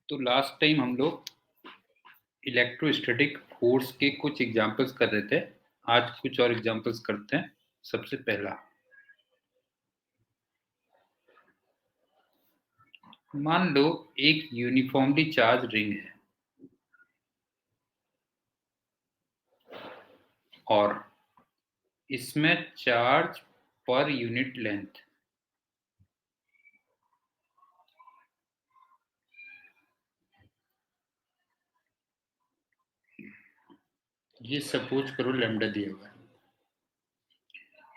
तो last time हम लोग इलेक्ट्रोस्टैटिक फोर्स के कुछ एग्जांपल्स कर रहे थे। आज कुछ और एग्जांपल्स करते हैं। सबसे पहला, मान लो एक यूनिफॉर्मली चार्ज रिंग है और इसमें चार्ज पर यूनिट लेंथ ये सपोज करो लैम्डा दिया हुआ है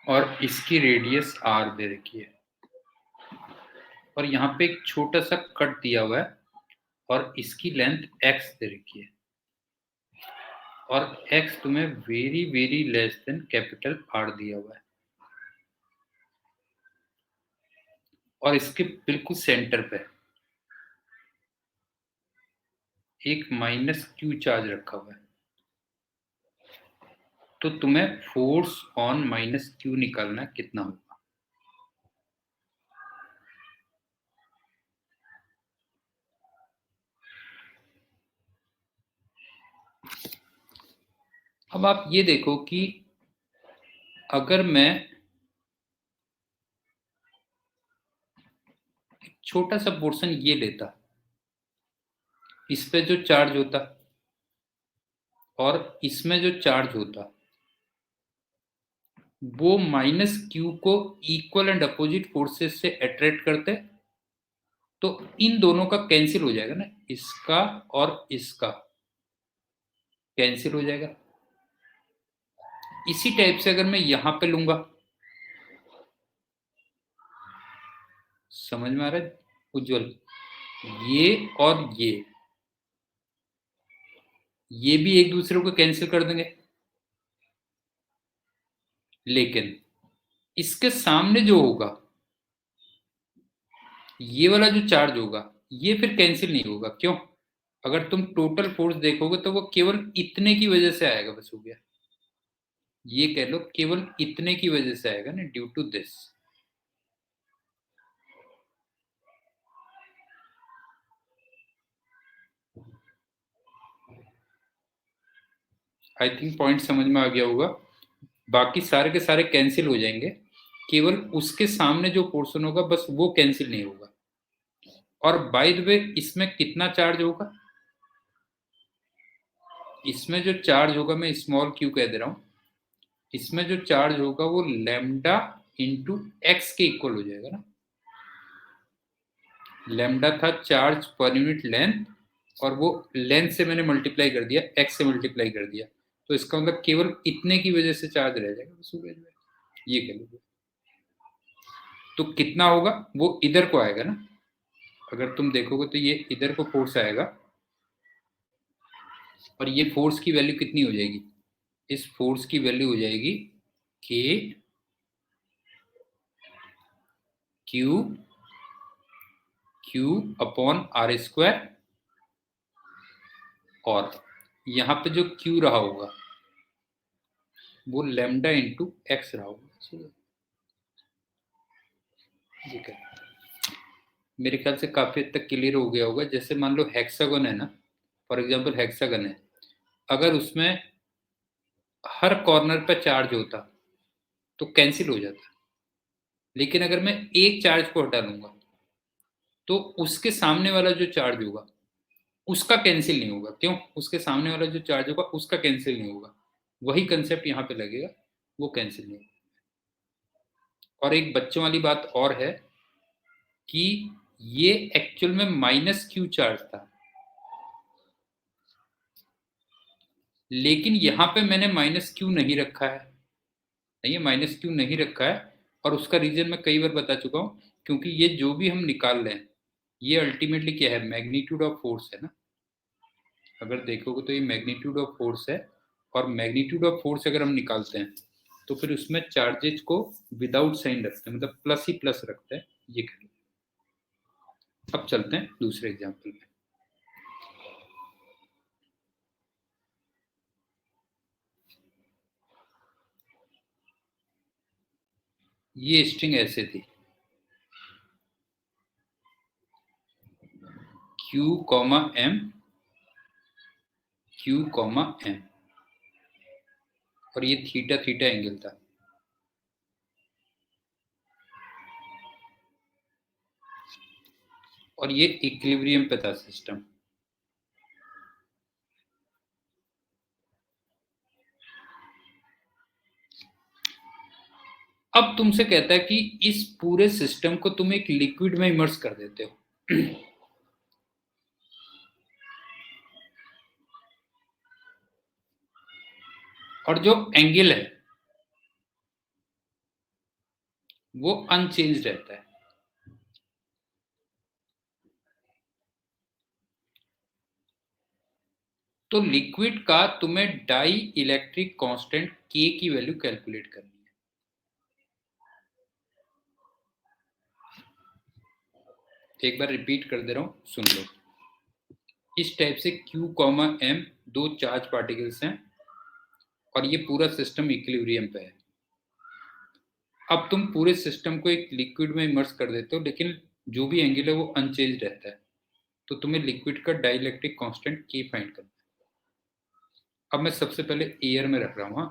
और इसकी रेडियस आर दे रखी है और यहाँ पे एक छोटा सा कट दिया हुआ है और इसकी लेंथ एक्स दे रखी है और एक्स तुम्हें very very less than capital R दिया हुआ है और इसके बिल्कुल सेंटर पे एक माइनस क्यू चार्ज रखा हुआ है। तो तुम्हें फोर्स ऑन माइनस क्यू निकालना कितना होगा। अब आप ये देखो कि अगर मैं एक छोटा सा पोर्शन ये लेता, इस पे जो चार्ज होता और इसमें जो चार्ज होता वो माइनस क्यू को इक्वल एंड अपोजिट फोर्सेस से अट्रैक्ट करते, तो इन दोनों का कैंसिल हो जाएगा ना, इसका और इसका कैंसिल हो जाएगा। इसी टाइप से अगर मैं यहां पे लूंगा, समझ में आ रहा है उज्जवल, ये और ये भी एक दूसरे को कैंसिल कर देंगे, लेकिन इसके सामने जो होगा ये वाला जो चार्ज होगा ये फिर कैंसिल नहीं होगा। क्यों? अगर तुम टोटल फोर्स देखोगे तो वो केवल इतने की वजह से आएगा, बस हो गया। ये कह लो केवल इतने की वजह से आएगा ना, due to this. I think point समझ में आ गया होगा। बाकी सारे के सारे कैंसिल हो जाएंगे, केवल उसके सामने जो पोर्शन होगा बस वो कैंसिल नहीं होगा। और बाय द वे इसमें कितना चार्ज होगा, इसमें जो चार्ज होगा मैं स्मॉल क्यू कह दे रहा हूं, इसमें जो चार्ज होगा वो लैम्डा इंटू एक्स के इक्वल हो जाएगा ना। लैम्डा था चार्ज पर यूनिट लेंथ और वो लेंथ से मैंने मल्टीप्लाई कर दिया, एक्स से मल्टीप्लाई कर दिया, तो इसका मतलब केवल इतने की वजह से चार्ज रह जाएगा बस हो गया। ये कह लो। तो कितना होगा वो इधर को आएगा ना, अगर तुम देखोगे तो ये इधर को फोर्स आएगा और ये फोर्स की वैल्यू कितनी हो जाएगी, इस फोर्स की वैल्यू हो जाएगी के क्यू अपॉन आर स्क्वायर, और यहाँ पे जो क्यू रहा होगा वो लेमडा इंटू एक्स रहा होगा। ठीक है, मेरे ख्याल से काफी हद तक क्लियर हो गया होगा। जैसे मान लो हेक्सागन है ना, फॉर एग्जांपल हेक्सागन है, अगर उसमें हर कॉर्नर पे चार्ज होता तो कैंसिल हो जाता, लेकिन अगर मैं एक चार्ज को हटा लूंगा तो उसके सामने वाला जो चार्ज होगा उसका कैंसिल नहीं होगा। क्यों? उसके सामने वाला जो चार्ज होगा उसका कैंसिल नहीं होगा। वही कंसेप्ट यहाँ पे लगेगा, वो कैंसिल नहीं होगा। और एक बच्चों वाली बात और है कि ये एक्चुअल में माइनस क्यू चार्ज था, लेकिन यहां पे मैंने माइनस क्यू नहीं रखा है। नहीं, ये माइनस क्यू नहीं रखा है, और उसका रीजन मैं कई बार बता चुका हूं, क्योंकि ये जो भी हम निकाल रहे हैं ये अल्टीमेटली क्या है, मैग्नीट्यूड ऑफ फोर्स है ना। अगर देखोगे तो ये मैग्नीट्यूड ऑफ फोर्स है, और मैग्नीट्यूड ऑफ फोर्स अगर हम निकालते हैं तो फिर उसमें चार्जेस को विदाउट साइन रखते हैं, मतलब प्लस ही प्लस रखते हैं। ये करें। अब चलते हैं दूसरे एग्जाम्पल में। ये स्ट्रिंग ऐसे थी, Q comma M, Q comma M, और ये थीटा थीटा एंगल था। और ये इक्विलिब्रियम पे था सिस्टम। अब तुमसे कहता है कि इस पूरे सिस्टम को तुम एक लिक्विड में इमर्स कर देते हो। और जो एंगल है वो अनचेंज रहता है। तो लिक्विड का तुम्हें डाई इलेक्ट्रिक कांस्टेंट K की वैल्यू कैलकुलेट करनी है। एक बार रिपीट कर दे रहा हूं, सुन लो। इस टाइप से Q कॉमा M दो चार्ज पार्टिकल्स हैं और ये पूरा सिस्टम इक्विलिब्रियम पे है। अब तुम पूरे सिस्टम को एक लिक्विड में इमर्स कर देते हो, लेकिन जो भी एंगल है वो अनचेंज रहता है। तो तुम्हें लिक्विड का डाइलेक्ट्रिक कांस्टेंट K फाइंड करना है। अब मैं सबसे पहले एयर में रख रहा हूं।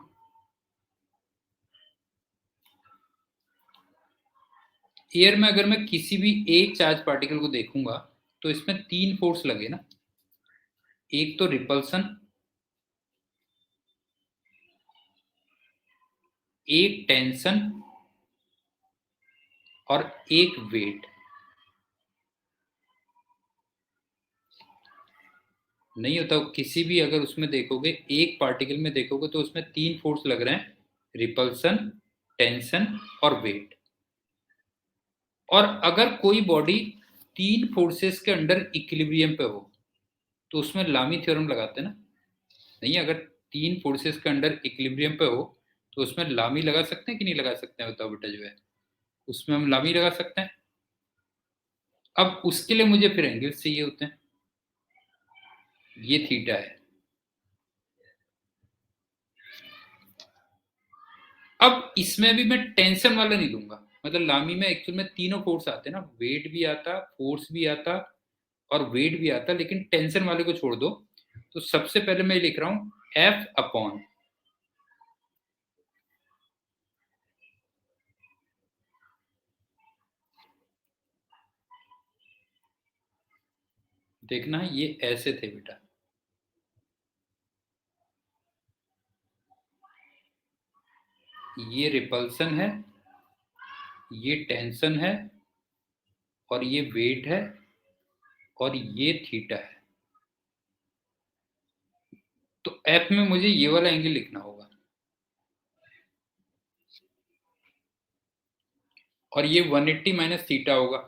एयर में अगर मैं किसी भी एक चार्ज पार्टिकल को देखूंगा तो इसमें तीन फोर्स लगे ना। एक तो रिपल्सन, एक टेंशन और एक वेट। नहीं होता किसी भी, अगर उसमें देखोगे एक पार्टिकल में देखोगे तो उसमें तीन फोर्स लग रहे हैं, रिपल्सन, टेंशन और वेट। और अगर कोई बॉडी तीन फोर्सेस के अंडर इक्विलिब्रियम पे हो तो उसमें लामी थ्योरम लगाते हैं ना। नहीं, अगर तीन फोर्सेस के अंडर इक्विलिब्रियम पे हो तो उसमें लामी लगा सकते हैं कि नहीं लगा सकते हैं, बताओ बेटा जो है, उसमें हम लामी लगा सकते हैं। अब उसके लिए मुझे फिर एंगल्स चाहिए होते हैं। ये थीटा है। अब इसमें भी मैं टेंशन वाला नहीं दूंगा, मतलब लामी में एक्चुअल में तीनों फोर्स आते हैं ना, वेट भी आता, फोर्स भी आता और वेट भी आता, लेकिन टेंशन वाले को छोड़ दो। तो सबसे पहले मैं लिख रहा हूं F अपॉन, देखना ये ऐसे थे बेटा, ये रिपल्सन है, ये टेंशन है और ये वेट है और ये थीटा है। तो एफ में मुझे ये वाला एंगल लिखना होगा और ये 180 माइनस थीटा होगा।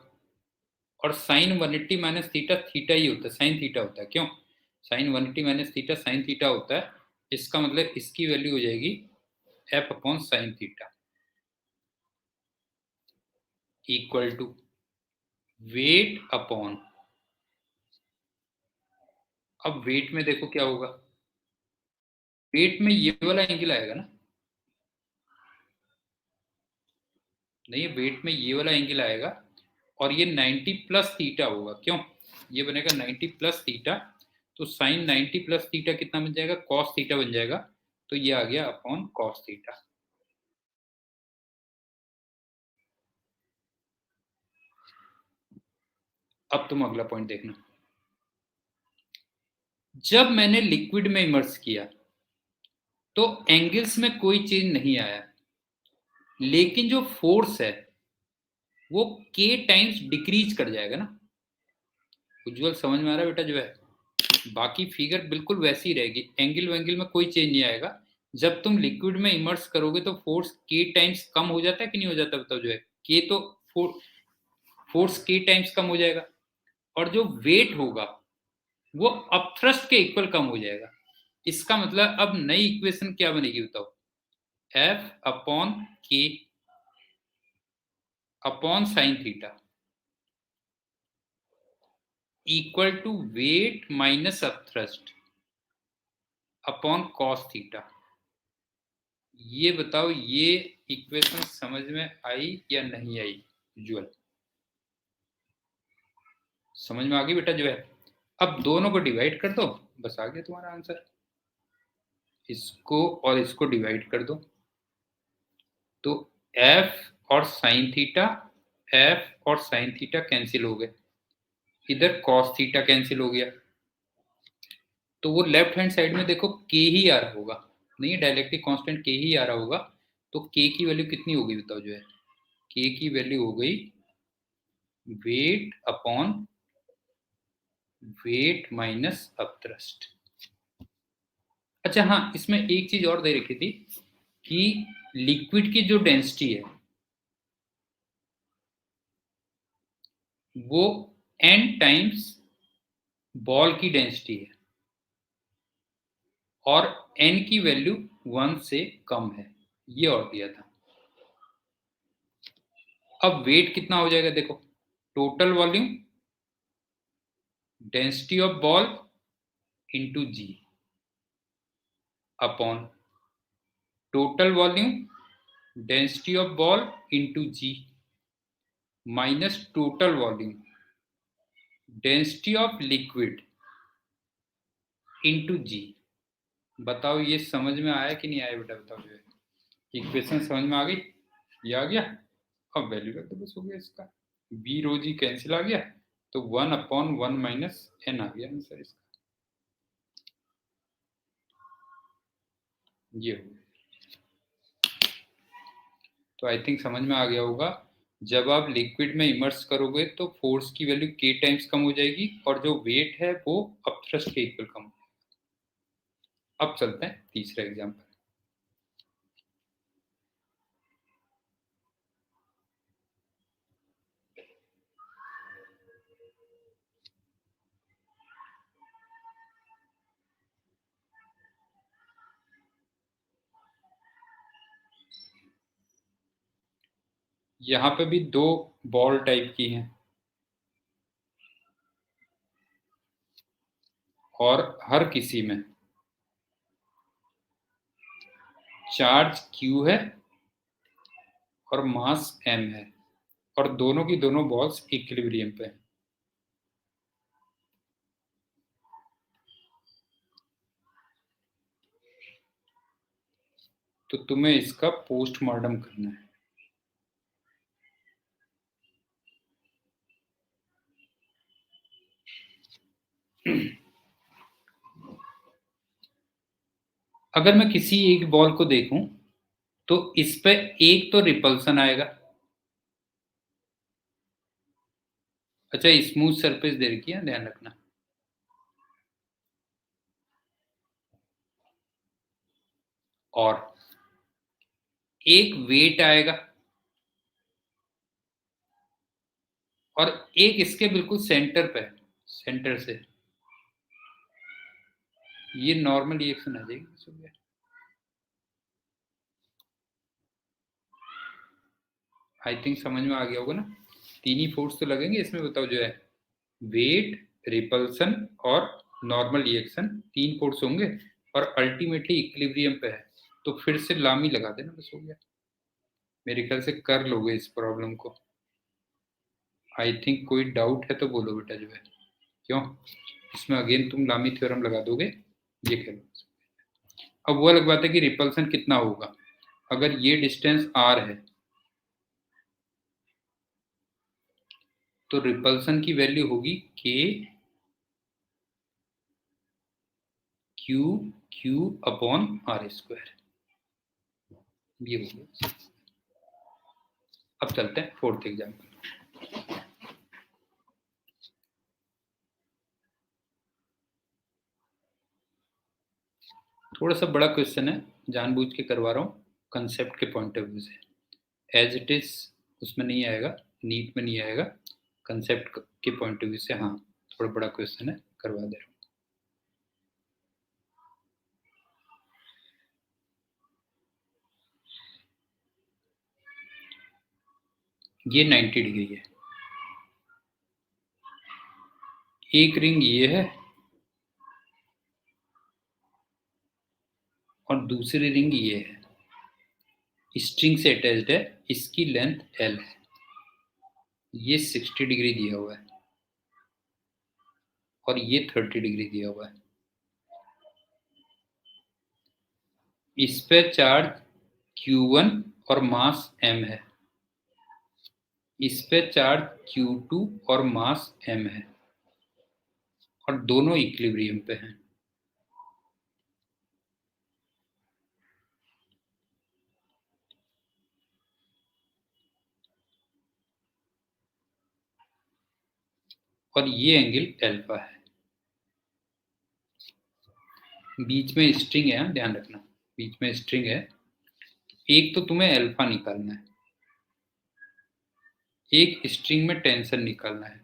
और साइन 180 माइनस थीटा थीटा ही होता है, साइन थीटा होता है। क्यों? Sine 180 minus theta sine theta होता है। इसका मतलब इसकी वैल्यू हो जाएगी F upon sine theta equal to weight upon, अब वेट में देखो क्या होगा, वेट में ये वाला एंगल आएगा ना। नहीं, वेट में ये वाला एंगल आएगा और ये 90 प्लस थीटा होगा। क्यों? ये बनेगा 90 प्लस थीटा, तो साइन 90 प्लस थीटा कितना बन जाएगा, कॉस थीटा बन जाएगा। तो ये आ गया अपॉन कॉस थीटा। अब तुम अगला पॉइंट देखना। जब मैंने लिक्विड में इमर्स किया तो एंगल्स में कोई चेंज नहीं आया, लेकिन जो फोर्स है वो k टाइम्स डिक्रीज कर जाएगा ना। उज्जवल समझ में आ रहा है बेटा जो है? बाकी फिगर बिल्कुल वैसी ही रहेगी, एंगल वेंगल में कोई चेंज नहीं आएगा। जब तुम लिक्विड में इमर्स करोगे तो फोर्स k टाइम्स कम हो जाता है कि नहीं हो जाता, बताओ जो है? k तो फोर्स k टाइम्स कम हो जाएगा और जो वेट होगा वो अपथ्रस्ट के इक्वल कम हो जाएगा। इसका मतलब अब नई इक्वेशन क्या बनेगी बताओ, F upon k upon sine theta equal to weight minus upthrust upon cos theta. ये बताओ ये इक्वेशन समझ में आई या नहीं आई? उज्ज्वल समझ में आ गई बेटा जो है? अब दोनों को डिवाइड कर दो, बस आ गया तुम्हारा आंसर। इसको और इसको डिवाइड कर दो तो एफ और साइन थीटा, एफ और साइन थीटा कैंसिल हो गए, इधर कॉस थीटा कैंसिल हो गया। तो वो लेफ्ट हैंड साइड में देखो के ही आ रहा होगा, नहीं डायलेक्ट्रिक कांस्टेंट के ही आ रहा होगा। तो के की वैल्यू कितनी होगी बताओ जो है, के की वैल्यू हो गई weight upon weight minus upthrust. अच्छा हाँ, इसमें एक चीज और दे रखी थी कि लिक्विड की जो डेंसिटी है वो n टाइम्स बॉल की डेंसिटी है और n की वैल्यू 1 से कम है, ये और दिया था। अब वेट कितना हो जाएगा देखो, total volume density of ball into g upon total volume density of ball into g minus total volume density of liquid into g. बताओ ये समझ में आया कि नहीं आया बेटा, बताओ जो है इक्वेशन समझ में आ गई, ये आ गया। अब वैल्यू रख दो, बस हो गया इसका, बी रो जी कैंसिल आ गया, तो 1/1 माइनस एन आ गया आंसर इसका, ये हो गया। तो आई थिंक समझ में आ गया होगा, जब आप लिक्विड में इमर्स करोगे तो फोर्स की वैल्यू के टाइम्स कम हो जाएगी और जो वेट है वो अपथ्रस्ट के इक्वल कम हो जाएगा। अब चलते हैं तीसरा एग्जाम्पल। यहाँ पे भी दो बॉल टाइप की हैं और हर किसी में चार्ज Q है और मास M है और दोनों की दोनों बॉल्स इक्विलिब्रियम पे हैं। तो तुम्हें इसका पोस्टमार्टम करना है। अगर मैं किसी एक बॉल को देखूं तो इस पे एक तो रिपल्सन आएगा। अच्छा स्मूथ सरफेस दे रखी है, ध्यान रखना। और एक वेट आएगा और एक इसके बिल्कुल सेंटर पे, सेंटर से ये नॉर्मल रिएक्शन आ जाएगी। आई थिंक समझ में आ गया होगा ना, तीन ही फोर्स तो लगेंगे इसमें, बताओ जो है वेट, रिपल्सन और नॉर्मल रिएक्शन, तीन फोर्स होंगे और अल्टीमेटली इक्विलिब्रियम पे है। तो फिर से लामी लगा देना, बस हो गया। मेरे ख्याल से कर लोगे इस प्रॉब्लम को। आई थिंक कोई डाउट है तो बोलो बेटा जो है, क्यों इसमें अगेन तुम लामी थ्योरम लगा दोगे, ये खेलो। अब वो अलग बात है कि रिपल्सन कितना होगा, अगर ये डिस्टेंस r है तो रिपल्सन की वैल्यू होगी k Q upon r square, ये हो गया। अब चलते हैं फोर्थ एग्जाम्पल। थोड़ा सा बड़ा क्वेश्चन है, जानबूझ के करवा रहा हूँ कंसेप्ट के पॉइंट ऑफ व्यू से। एज इट इज उसमें नहीं आएगा, नीट में नहीं आएगा, कंसेप्ट के पॉइंट ऑफ व्यू से हाँ थोड़ा बड़ा क्वेश्चन है, करवा दे रहा हूँ। ये 90 डिग्री है, एक रिंग ये है और दूसरी रिंग ये है, स्ट्रिंग से अटैच्ड है, इसकी लेंथ L है, ये 60 डिग्री दिया हुआ है और ये 30 डिग्री दिया हुआ है। इस पे चार्ज Q1 और मास m है, इस पे चार्ज Q2 और मास m है, और दोनों इक्विलिब्रियम पे हैं। और ये एंगल अल्फा है। बीच में स्ट्रिंग है, ध्यान रखना, बीच में स्ट्रिंग है। एक तो तुम्हें अल्फा निकालना है, एक स्ट्रिंग में टेंशन निकालना है,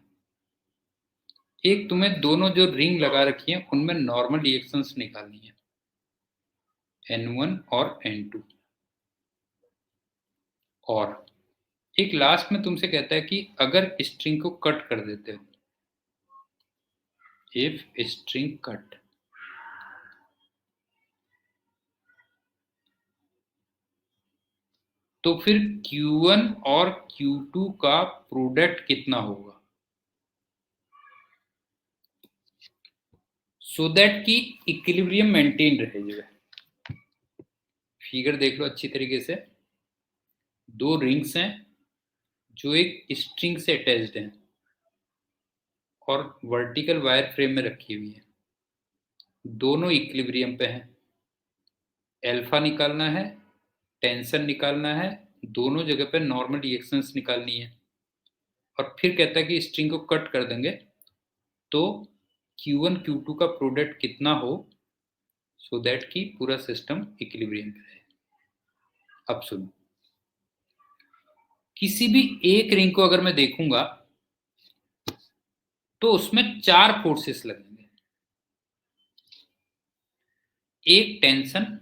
एक तुम्हें दोनों जो रिंग लगा रखी है उनमें नॉर्मल रिएक्शंस निकालनी है, N1 और N2। और एक लास्ट में तुमसे कहता है कि अगर स्ट्रिंग को कट कर देते हो, इफ स्ट्रिंग कट, तो फिर Q1 और Q2 का प्रोडक्ट कितना होगा, सो दैट कि इक्विलिब्रियम मेंटेन रहे। जो है फिगर देख लो अच्छी तरीके से, दो रिंग्स हैं जो एक स्ट्रिंग से अटैच्ड हैं और वर्टिकल वायर फ्रेम में रखी हुई है, दोनों इक्विलिब्रियम पे हैं। अल्फा निकालना है, टेंशन निकालना है, दोनों जगह पे नॉर्मल रिएक्शंस निकालनी है। और फिर कहता है कि स्ट्रिंग को कट कर देंगे तो Q1 Q2 का प्रोडक्ट कितना हो, सो दैट कि पूरा सिस्टम इक्विलिब्रियम पे रहे। अब सुनो, किसी भी एक रिंग को अगर मैं देखूंगा तो उसमें 4 फोर्सेस लगेंगे, एक टेंशन,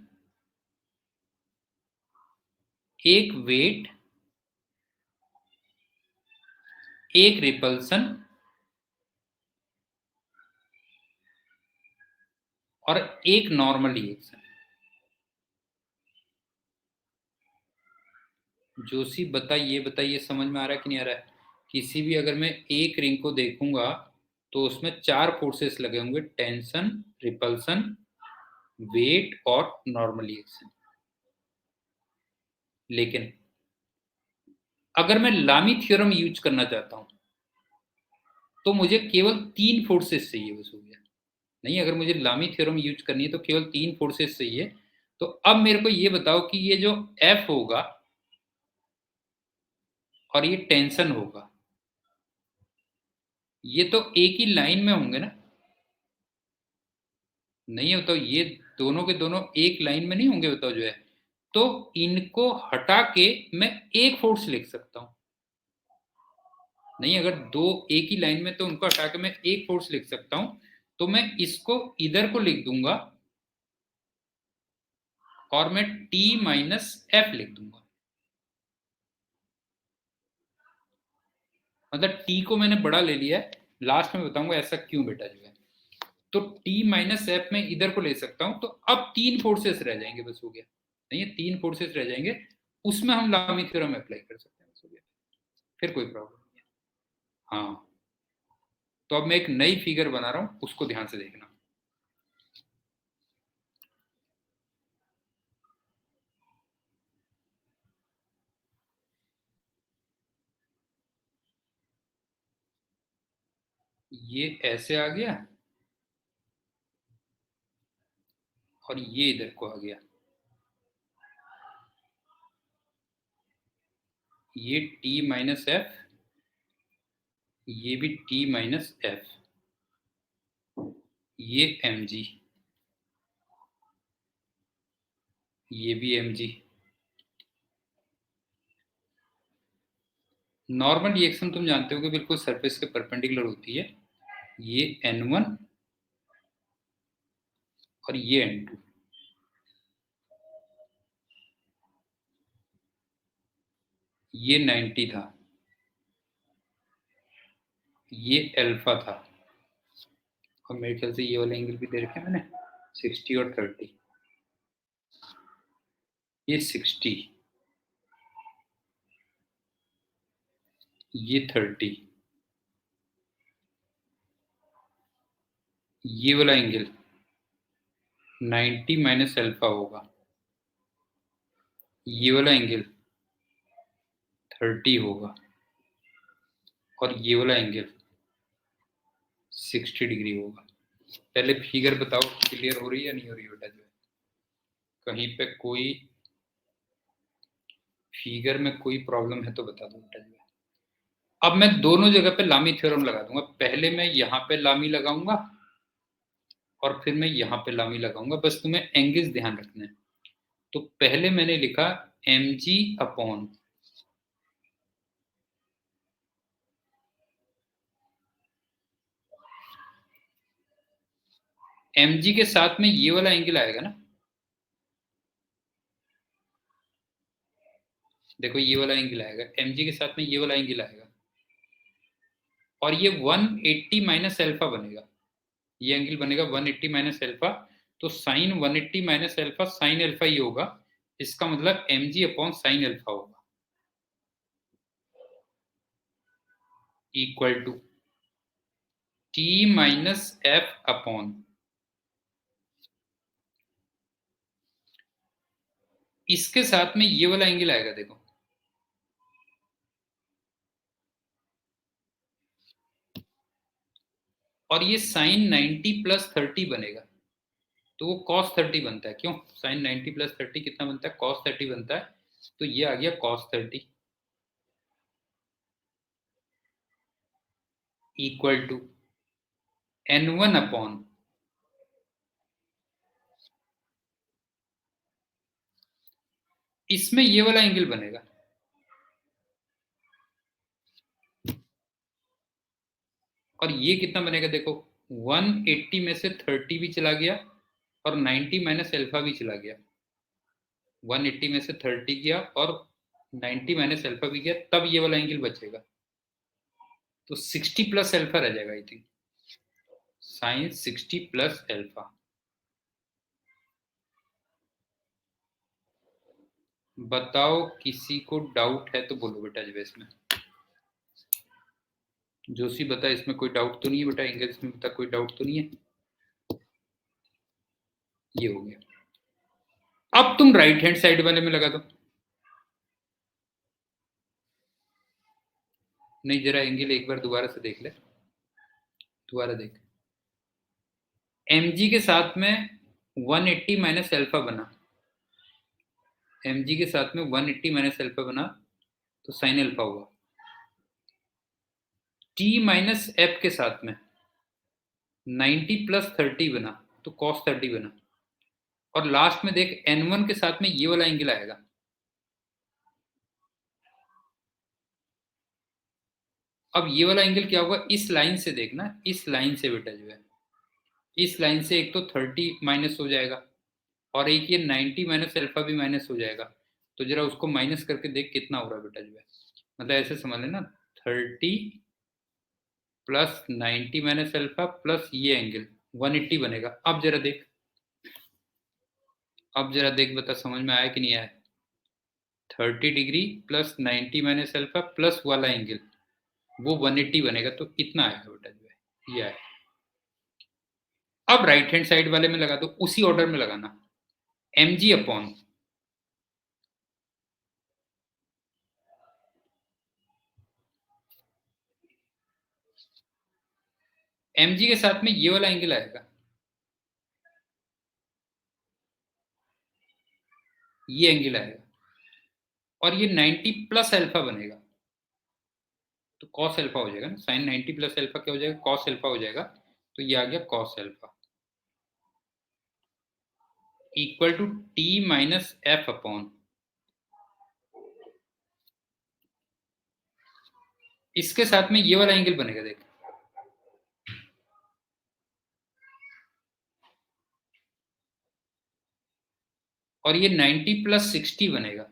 एक वेट, एक रिपल्सन और एक नॉर्मल रिएक्शन। जोशी बताइए बताइए, समझ में आ रहा है कि नहीं आ रहा है? किसी भी अगर मैं एक रिंग को देखूंगा तो उसमें 4 फोर्सेस लगे होंगे, टेंशन, रिपल्सन, वेट और नॉर्मल रिएक्शन। लेकिन अगर मैं लामी थ्योरम यूज करना चाहता हूं तो मुझे केवल 3 फोर्सेस चाहिए, बस हो गया। नहीं, अगर मुझे लामी थ्योरम यूज करनी है तो केवल 3 फोर्सेस चाहिए। तो अब मेरे को ये बताओ कि ये जो F होगा और ये टेंशन होगा, ये तो एक ही लाइन में होंगे ना? नहीं हो तो ये दोनों के दोनों एक लाइन में नहीं होंगे, बताओ जो है। तो इनको हटा के मैं एक फोर्स लिख सकता हूं। नहीं, अगर दो एक ही लाइन में तो उनको हटा के मैं एक फोर्स लिख सकता हूं, तो मैं इसको इधर को लिख दूंगा और मैं T माइनस F लिख दूंगा। मतलब T को मैंने बड़ा ले लिया है, लास्ट में बताऊंगा ऐसा क्यों बेटा जो है। तो T माइनस F में इधर को ले सकता हूं, तो अब 3 फोर्सेस रह जाएंगे, बस हो गया। नहीं, ये 3 फोर्सेस रह जाएंगे, उसमें हम लामी थ्योरम अप्लाई कर सकते हैं, बस हो गया, फिर कोई प्रॉब्लम नहीं है। हाँ, तो अब मैं एक नई फिगर बना रहा हूं, उसको ध्यान से देखना। ये ऐसे आ गया और ये इधर को आ गया, ये T माइनस F, ये भी T माइनस F, ये mg, ये भी mg। नॉर्मल रिएक्शन तुम जानते हो कि बिल्कुल सरफेस के परपेंडिकुलर होती है। ये N1 और ये N2। ये 90 था, ये अल्फा था, और मेरे ख्याल से ये वाले एंगल भी दे रखे मैंने, 60 और 30। ये 60, ये 30, ये वाला एंगल 90 माइनस अल्फा होगा, ये वाला एंगल 30 होगा और ये वाला एंगल 60 डिग्री होगा। पहले फिगर बताओ क्लियर हो रही है या नहीं हो रही है बेटा? जो है कहीं पे कोई फिगर में कोई प्रॉब्लम है तो बता दो बेटा। जो है अब मैं दोनों जगह पे लामी थ्योरम लगा दूंगा। पहले मैं यहाँ पे लामी लगाऊंगा और फिर मैं यहाँ पे लामी लगाऊंगा, बस तुम्हें एंगल्स ध्यान रखना है। तो पहले मैंने लिखा mg अपॉन mg के साथ में ये वाला एंगल आएगा ना, देखो ये वाला एंगल आएगा, mg के साथ में ये वाला एंगल आएगा और ये 180 माइनस अल्फा बनेगा, ये एंगल बनेगा 180 माइनस अल्फा। तो sine 180 minus alpha sine alpha ही होगा, इसका मतलब mg अपॉन साइन अल्फा होगा equal to t minus F upon इसके साथ में ये वाला एंगल आएगा, देखो और ये साइन 90 प्लस 30 बनेगा, तो वो cos 30 बनता है। क्यों? साइन 90 प्लस 30 कितना बनता है? cos 30 बनता है। तो ये आ गया cos 30 equal to n1 upon इसमें ये वाला एंगल बनेगा और ये कितना बनेगा देखो, 180 में से 30 भी चला गया और 90 माइनस अल्फा भी चला गया, 180 में से 30 गया और 90 माइनस अल्फा भी गया, तब ये वाला एंगल बचेगा। तो 60 प्लस अल्फा रह जाएगा, I think sine 60 plus alpha. बताओ किसी को डाउट है तो बोलो बेटा। जब इसमें जोशी बता, इसमें कोई डाउट तो नहीं है बेटा? एंगल्स में बता, कोई डाउट तो नहीं है? ये हो गया। अब तुम राइट हैंड साइड वाले में लगा दो। नहीं, जरा एंगल एक बार दोबारा से देख ले, दोबारा देख। mg के साथ में 180 माइनस अल्फा बना, mg के साथ में 180 माइनस अल्फा बना तो साइन अल्फा हुआ। t माइनस एफ के साथ में 90 प्लस 30 बना तो cos 30 बना। और लास्ट में देख n1 के साथ में ये वाला एंगल आएगा, अब ये वाला एंगल क्या होगा? इस लाइन से देखना, इस लाइन से बेटा जो है, इस लाइन से एक तो 30 माइनस हो जाएगा और एक ये 90 माइनस अल्फा भी माइनस हो जाएगा। तो जरा उसको माइनस करके देख कितना हो रहा है बेटा जो है। मतलब ऐसे समझ लेना, 30 प्लस 90 माइनस अल्फा प्लस ये एंगल 180 बनेगा। अब जरा देख, अब जरा देख, बता समझ में आया कि नहीं आया? 30 degree plus 90 minus alpha plus वाला एंगल वो 180 बनेगा, तो कितना आएगा बेटा जो है? ये आएगा। अब राइट हैंड साइड वाले में लगा दो, उसी ऑर्डर में लगाना, mg अपॉन mg के साथ में ये वाला एंगल आएगा, ये एंगल आएगा और ये 90 प्लस अल्फा बनेगा तो cos अल्फा हो जाएगा ना। साइन 90 प्लस अल्फा क्या हो जाएगा? cos अल्फा हो जाएगा। तो ये आ गया cos alpha equal to t minus F upon इसके साथ में ये वाला एंगल बनेगा, देख और ये 90 प्लस 60 बनेगा,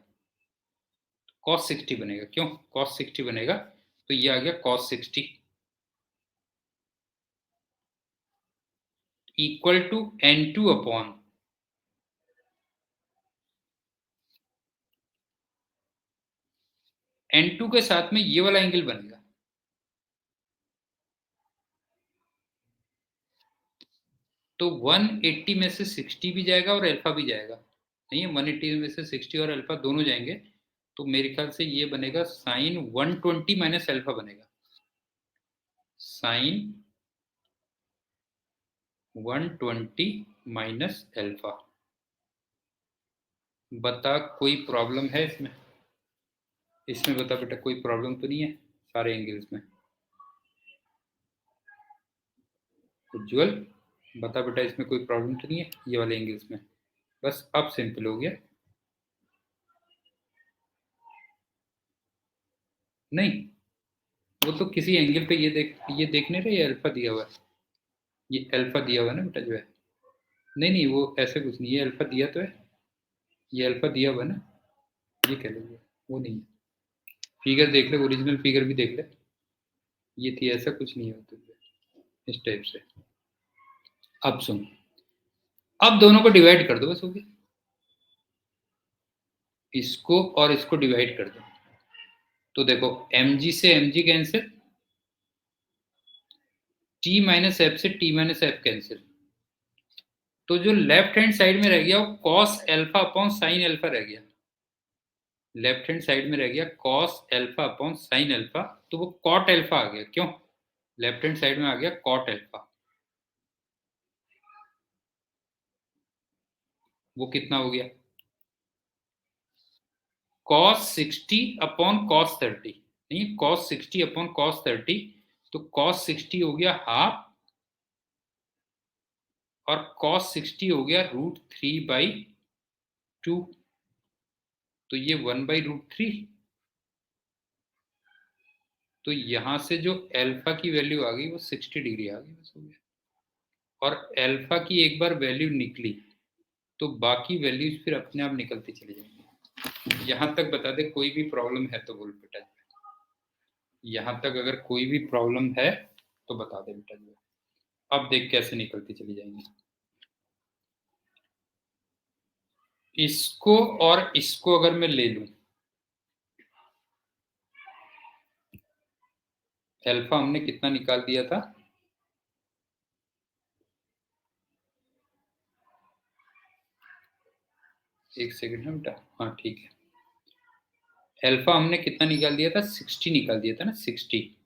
cos 60 बनेगा। क्यों cos 60 बनेगा? तो ये आ गया cos 60 equal to n2 upon n2 के साथ में ये वाला एंगल बनेगा, तो 180 में से 60 भी जाएगा और अल्फा भी जाएगा, नहीं है, 180 में से 60 और अल्फा दोनों जाएंगे, तो मेरे ख्याल से ये बनेगा साइन 120 माइनस अल्फा बनेगा, साइन 120 माइनस अल्फा। बता कोई प्रॉब्लम है इसमें? इसमें बता बेटा कोई प्रॉब्लम तो नहीं है सारे एंगल्स में? उज्ज्वल बता बेटा इसमें कोई प्रॉब्लम तो नहीं है ये वाले एंगल्स में? बस अब सिंपल हो गया। नहीं, वो तो किसी एंगल पे ये देखने रहे, ये अल्फा दिया हुआ है, ये अल्फा दिया हुआ है ना बेटा जो है। नहीं नहीं, वो ऐसे कुछ नहीं, ये अल्फा दिया तो है, ये अल्फा दिया हुआ है ना, ये कह लीजिए, वो नहीं है। फिगर देख ले, ओरिजिनल फिगर भी देख ले, ये थी, ऐसा कुछ नहीं होता इस टाइप से। अब सुन, अब दोनों को डिवाइड कर दो, बस हो गया, इसको और इसको डिवाइड कर दो, तो देखो mg से mg cancel, t minus F से t माइनस एफ कैंसिल, तो जो लेफ्ट हैंड साइड में रह गया वो cos alpha upon sine alpha रह गया, लेफ्ट हैंड साइड में रह गया cos alpha upon sine alpha, तो वो cot अल्फा आ गया, क्यों? लेफ्ट हैंड साइड में आ गया cot अल्फा, वो कितना हो गया? cos 60 अपॉन cos 30, नहीं cos 60 अपॉन cos 30, तो cos 60 हो गया हाफ और cos 60 हो गया √3/2, तो ये 1/√3, तो यहां से जो अल्फा की वैल्यू आ गई वो 60 डिग्री आ गई, बस हो गया। और अल्फा की एक बार वैल्यू निकली तो बाकी वैल्यूज फिर अपने आप निकलती चली जाएंगी। यहां तक बता दे, कोई भी प्रॉब्लम है तो बोल बेटा, यहां तक अगर कोई भी प्रॉब्लम है तो बता दे बेटा जी, अब देख कैसे निकलती चली जाएंगी। इसको और इसको अगर मैं ले लूं, अल्फा हमने कितना निकाल दिया था? एक सेकंड है बेटा, हाँ ठीक है, अल्फा हमने कितना निकाल दिया था? 60 निकाल दिया था ना, 60।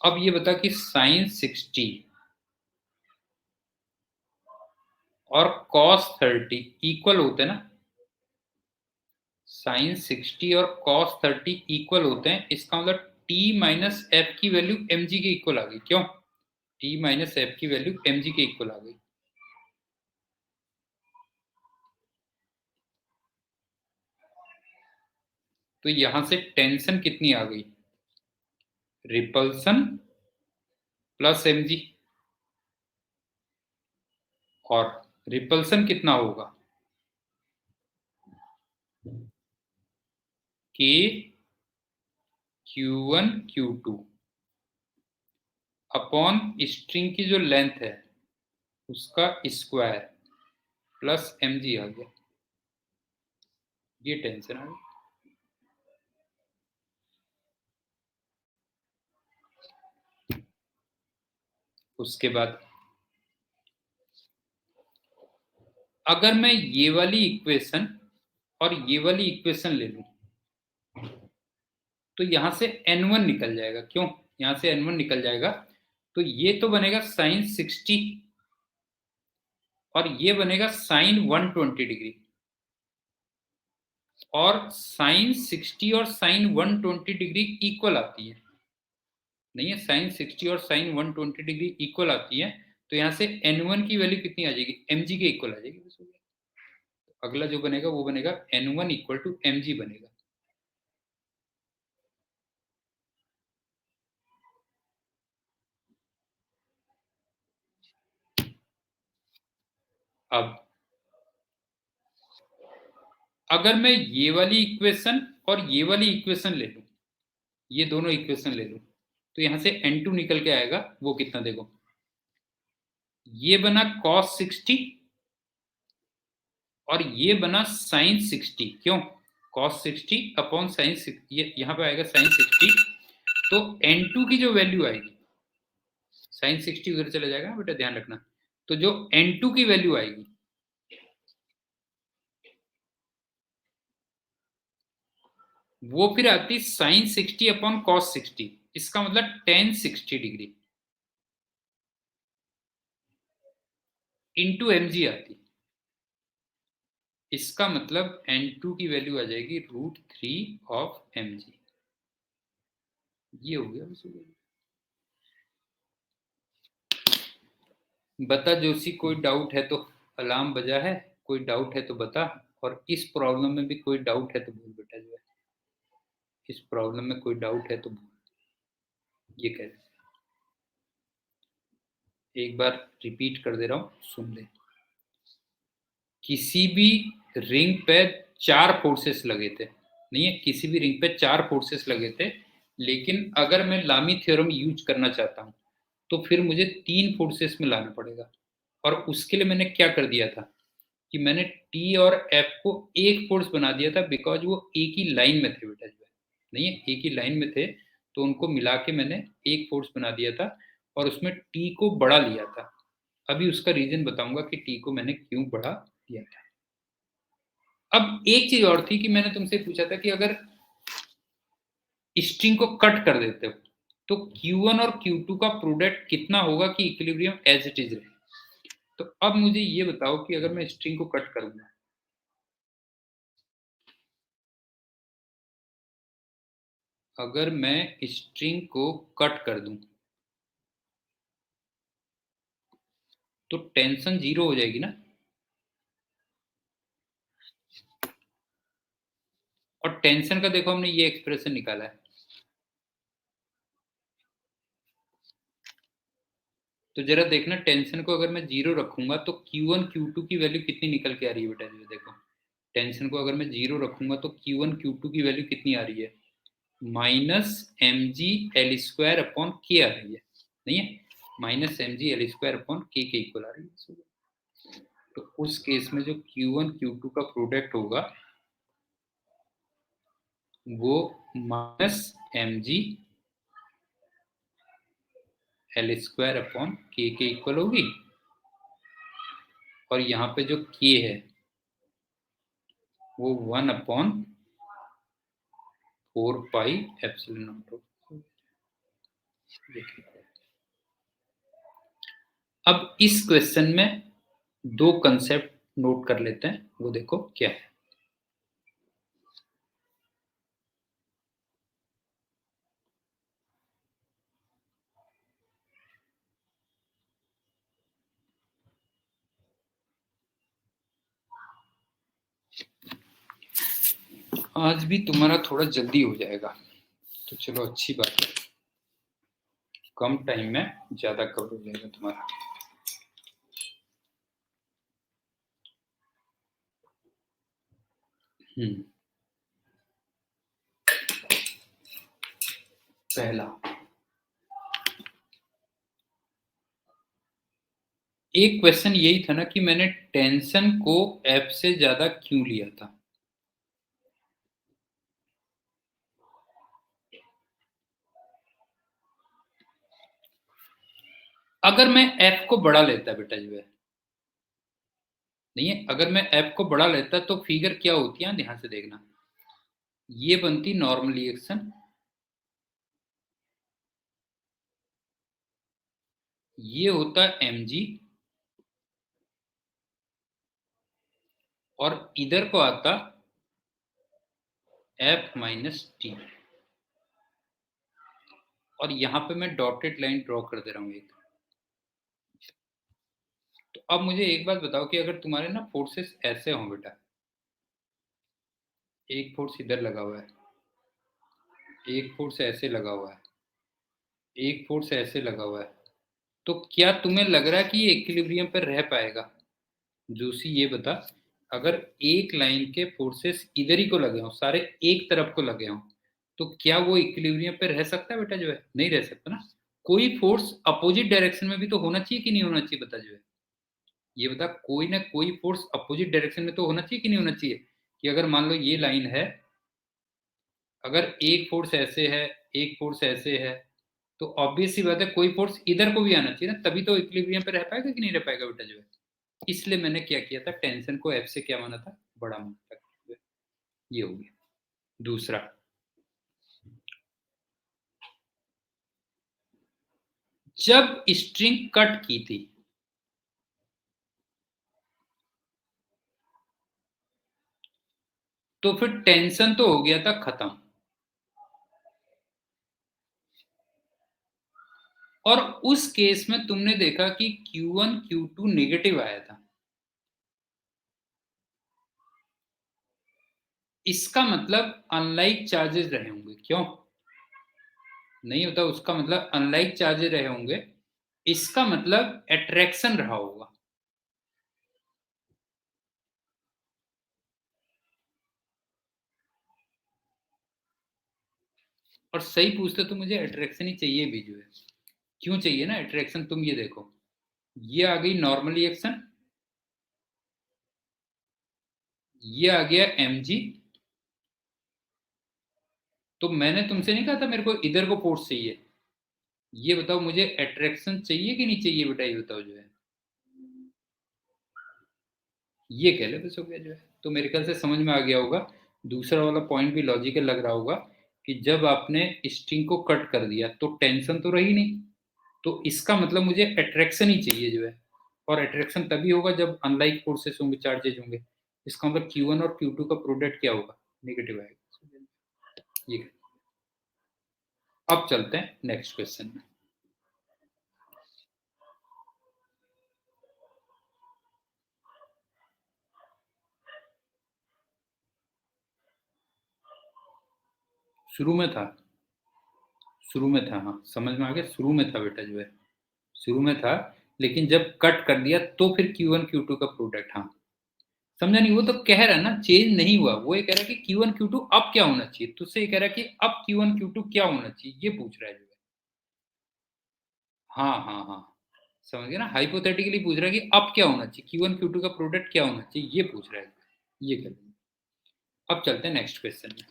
अब ये बता कि साइन 60 और cos 30 इक्वल होते हैं ना, साइन 60 और cos 30 इक्वल होते हैं, इसका मतलब t माइनस एफ की वैल्यू mg के इक्वल आ गई, क्यों? t माइनस एफ की वैल्यू mg के इक्वल आ गई, तो यहां से टेंशन कितनी आ गई? रिपल्सन प्लस mg, और रिपल्सन कितना होगा? k q1 q2 upon string की जो लेंथ है उसका स्क्वायर प्लस mg आ गया, ये टेंशन आ गई। उसके बाद अगर मैं ये वाली इक्वेशन और ये वाली इक्वेशन ले लूं तो यहां से n1 निकल जाएगा, क्यों? यहां से n1 निकल जाएगा, तो ये तो बनेगा साइन 60 और ये बनेगा साइन 120 डिग्री, और साइन 60 और साइन 120 डिग्री इक्वल आती है, नहीं है, साइन 60 और साइन 120 डिग्री इक्वल आती है, तो यहां से n1 की वैल्यू कितनी आ जाएगी? mg के इक्वल आ जाएगी, बस हो गया। तो अगला जो बनेगा वो बनेगा n1 इक्वल टू mg बनेगा। अब अगर मैं ये वाली इक्वेशन और ये वाली इक्वेशन ले लूं, ये दोनों इक्वेशन ले लूं, तो यहां से n2 निकल के आएगा, वो कितना देखो, ये बना cos 60 और ये बना sin 60, क्यों? cos 60 अपॉन साइन, ये यहां पे आएगा sin 60, तो n2 की जो वैल्यू आएगी, sin 60 उधर चला जाएगा बेटा, ध्यान रखना, तो जो N2 की वैल्यू आएगी वो फिर आती sin 60 अपॉन cos 60, इसका मतलब tan 60 डिग्री इंटू mg आती। इसका मतलब N2 की वैल्यू आ जाएगी √3 ऑफ mg। ये हो गया बस। बता जोशी, कोई डाउट है तो अलार्म बजा है, कोई डाउट है तो बता। और इस प्रॉब्लम में भी कोई डाउट है तो बोल बेटा, जो है इस प्रॉब्लम में कोई डाउट है तो बोल। ये कैसे, एक बार रिपीट कर दे रहा हूं, सुन ले। किसी भी रिंग पे 4 फोर्सेस लगे थे, नहीं है, किसी भी रिंग पे 4 फोर्सेस लगे थे, लेकिन अगर मैं लामी थ्योरम यूज करना चाहता हूं तो फिर मुझे 3 फोर्सेस में लाना पड़ेगा। और उसके लिए मैंने क्या कर दिया था कि मैंने टी और एफ को एक फोर्स बना दिया था, बिकॉज वो एक ही लाइन में थे बेटा, जो है नहीं है, एक ही लाइन में थे, तो उनको मिला के मैंने एक फोर्स बना दिया था और उसमें टी को बढ़ा लिया था। अभी उसका रीजन बताऊंगा कि टी को मैंने क्यों बढ़ा दिया था। अब एक चीज और थी कि मैंने तुमसे पूछा था कि अगर स्ट्रिंग को कट कर देते हो तो Q1 और Q2 का प्रोडक्ट कितना होगा कि इक्विलिब्रियम एज इट इज रहे। तो अब मुझे ये बताओ कि अगर मैं स्ट्रिंग को कट करूंगा, अगर मैं स्ट्रिंग को कट कर दूं तो टेंशन 0 हो जाएगी ना। और टेंशन का देखो हमने ये एक्सप्रेशन निकाला है, तो जरा देखना टेंशन को अगर मैं 0 रखूंगा तो Q1 Q2 की वैल्यू कितनी निकल के आ रही है बेटा, जो देखो टेंशन को अगर मैं 0 रखूंगा तो Q1 Q2 की वैल्यू कितनी आ रही है, -mg L² अपॉन के आ रही है, नहीं है, -mg L² अपॉन के इक्वल आ रही है। तो उस केस में जो Q1 Q2 का प्रोडक्ट होगा वो -mg L² अपॉन के इक्वल होगी। और यहाँ पे जो k है वो 1 अपॉन 4 पाई एप्सिलॉन नॉट होगा। अब इस क्वेश्चन में 2 कंसेप्ट नोट कर लेते हैं, वो देखो क्या है। आज भी तुम्हारा थोड़ा जल्दी हो जाएगा तो चलो अच्छी बात है, कम टाइम में ज्यादा कवर हो जाएगा तुम्हारा। पहला एक क्वेश्चन यही था ना कि मैंने टेंशन को एफ से ज्यादा क्यों लिया था। अगर मैं एफ को बढ़ा लेता बेटा, जो है नहीं है, अगर मैं एफ को बढ़ा लेता तो फिगर क्या होती है, ध्यान से देखना, ये बनती नॉर्मल रिएक्शन, ये होता mg, और इधर को आता f माइनस टी। और यहां पे मैं डॉटेड लाइन ड्रॉ कर दे रहा हूं एक। तो अब मुझे एक बात बताओ कि अगर तुम्हारे ना फोर्सेस ऐसे हों बेटा, एक फोर्स इधर लगा हुआ है, एक फोर्स ऐसे लगा हुआ है, एक फोर्स ऐसे लगा हुआ है, तो क्या तुम्हें लग रहा है कि ये इक्विलिब्रियम पर रह पाएगा। जोशी ये बता, अगर एक लाइन के फोर्सेस इधर ही को लगे हों, सारे एक तरफ को लगे हों, तो क्या वो इक्विलिब्रियम पे रह सकता है बेटा, जो है नहीं रह सकता ना। कोई फोर्स अपोजिट डायरेक्शन में भी तो होना चाहिए कि नहीं होना चाहिए, बता जो है ये बता, कोई ना कोई फोर्स अपोजिट डायरेक्शन में तो होना चाहिए कि नहीं होना चाहिए। कि अगर मान लो ये लाइन है, अगर एक फोर्स ऐसे है, एक फोर्स ऐसे है, तो ऑब्वियस सी बात है कोई फोर्स इधर को भी आना चाहिए ना, तभी तो इक्विलिब्रियम पे रह पाएगा कि नहीं रह पाएगा बेटा जो है। इसलिए मैंने क्या किया था, टेंशन को एफ से क्या माना था, बड़ा माना था। ये हो गया। दूसरा, जब स्ट्रिंग कट की थी तो फिर टेंशन तो हो गया था खत्म, और उस केस में तुमने देखा कि Q1 Q2 नेगेटिव आया था। इसका मतलब अनलाइक चार्जेस रहे होंगे, क्यों नहीं होता, उसका मतलब अनलाइक चार्जेस रहे होंगे, इसका मतलब अट्रैक्शन रहा होगा। और सही पूछते तो मुझे अट्रैक्शन ही चाहिए भी जो है। क्यों चाहिए ना अट्रैक्शन, तुम ये देखो, ये आ गई नॉर्मल रिएक्शन, ये आ गया mg। तो मैंने तुमसे नहीं कहा था मेरे को इधर को फोर्स चाहिए, ये बताओ मुझे अट्रैक्शन चाहिए कि नहीं चाहिए बेटा, ये बताओ जो है। ये कह ले बस, हो गया जो है। तो मेरे ख्याल से समझ में आ गया होगा। दूसरा वाला पॉइंट भी लॉजिकल लग रहा होगा कि जब आपने स्ट्रिंग को कट कर दिया तो टेंशन तो रही नहीं, तो इसका मतलब मुझे अट्रैक्शन ही चाहिए जो है। और अट्रैक्शन तभी होगा जब अनलाइक फोर्सेस होंगे, चार्जेज होंगे। इसका मतलब Q1 और Q2 का प्रोडक्ट क्या होगा, नेगेटिव आएगा। ये, अब चलते हैं नेक्स्ट क्वेश्चन में। शुरू में था, शुरू में था, हाँ समझ में आ गया, शुरू में था बेटा जो है, शुरू में था। लेकिन जब कट कर दिया तो फिर Q1 Q2 का प्रोडक्ट, हाँ समझा नहीं, वो तो कह रहा है ना चेंज नहीं हुआ, वो ये कह रहा है कि Q1 Q2 अब क्या होना चाहिए, तुझसे ये कह रहा है कि अब Q1 Q2 क्या होना चाहिए, ये पूछ रहा है जो है। हाँ हाँ हाँ, समझ गया ना, हाइपोथेटिकली पूछ रहा है कि अब क्या होना चाहिए, Q1 Q2 का प्रोडक्ट क्या होना चाहिए, ये पूछ रहा है। ये कर, अब चलते हैं नेक्स्ट क्वेश्चन में।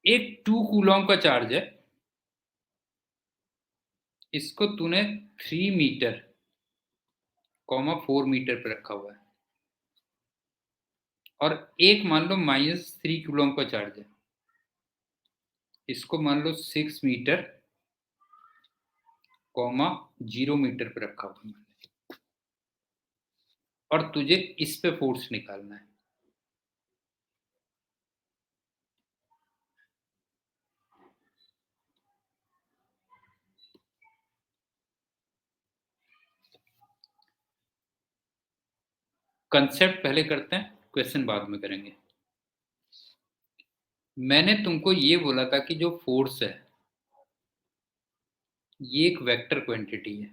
एक 2 कूलॉम का चार्ज है, इसको तूने 3 मीटर 4 मीटर पे रखा हुआ है, और एक मान लो -3 कूलॉम का चार्ज है, इसको मान लो 6 मीटर 0 मीटर पे रखा हुआ है, और तुझे इस पे फोर्स निकालना है। कंसेप्ट पहले करते हैं, क्वेश्चन बाद में करेंगे। मैंने तुमको ये बोला था कि जो फोर्स है ये एक वेक्टर क्वांटिटी है,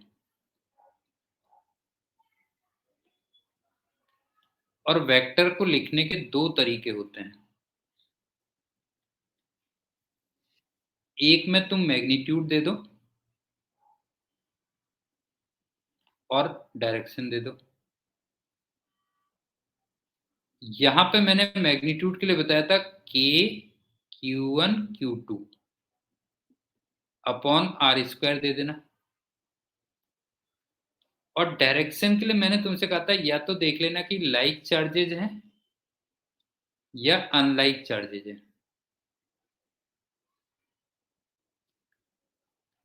और वेक्टर को लिखने के दो तरीके होते हैं। एक में तुम मैग्नीट्यूड दे दो और डायरेक्शन दे दो। यहां पे मैंने मैग्नीट्यूड के लिए बताया था K Q1 Q2 upon R² दे देना। और डायरेक्शन के लिए मैंने तुमसे कहा था या तो देख लेना कि लाइक चार्जेज हैं या अनलाइक चार्जेज हैं।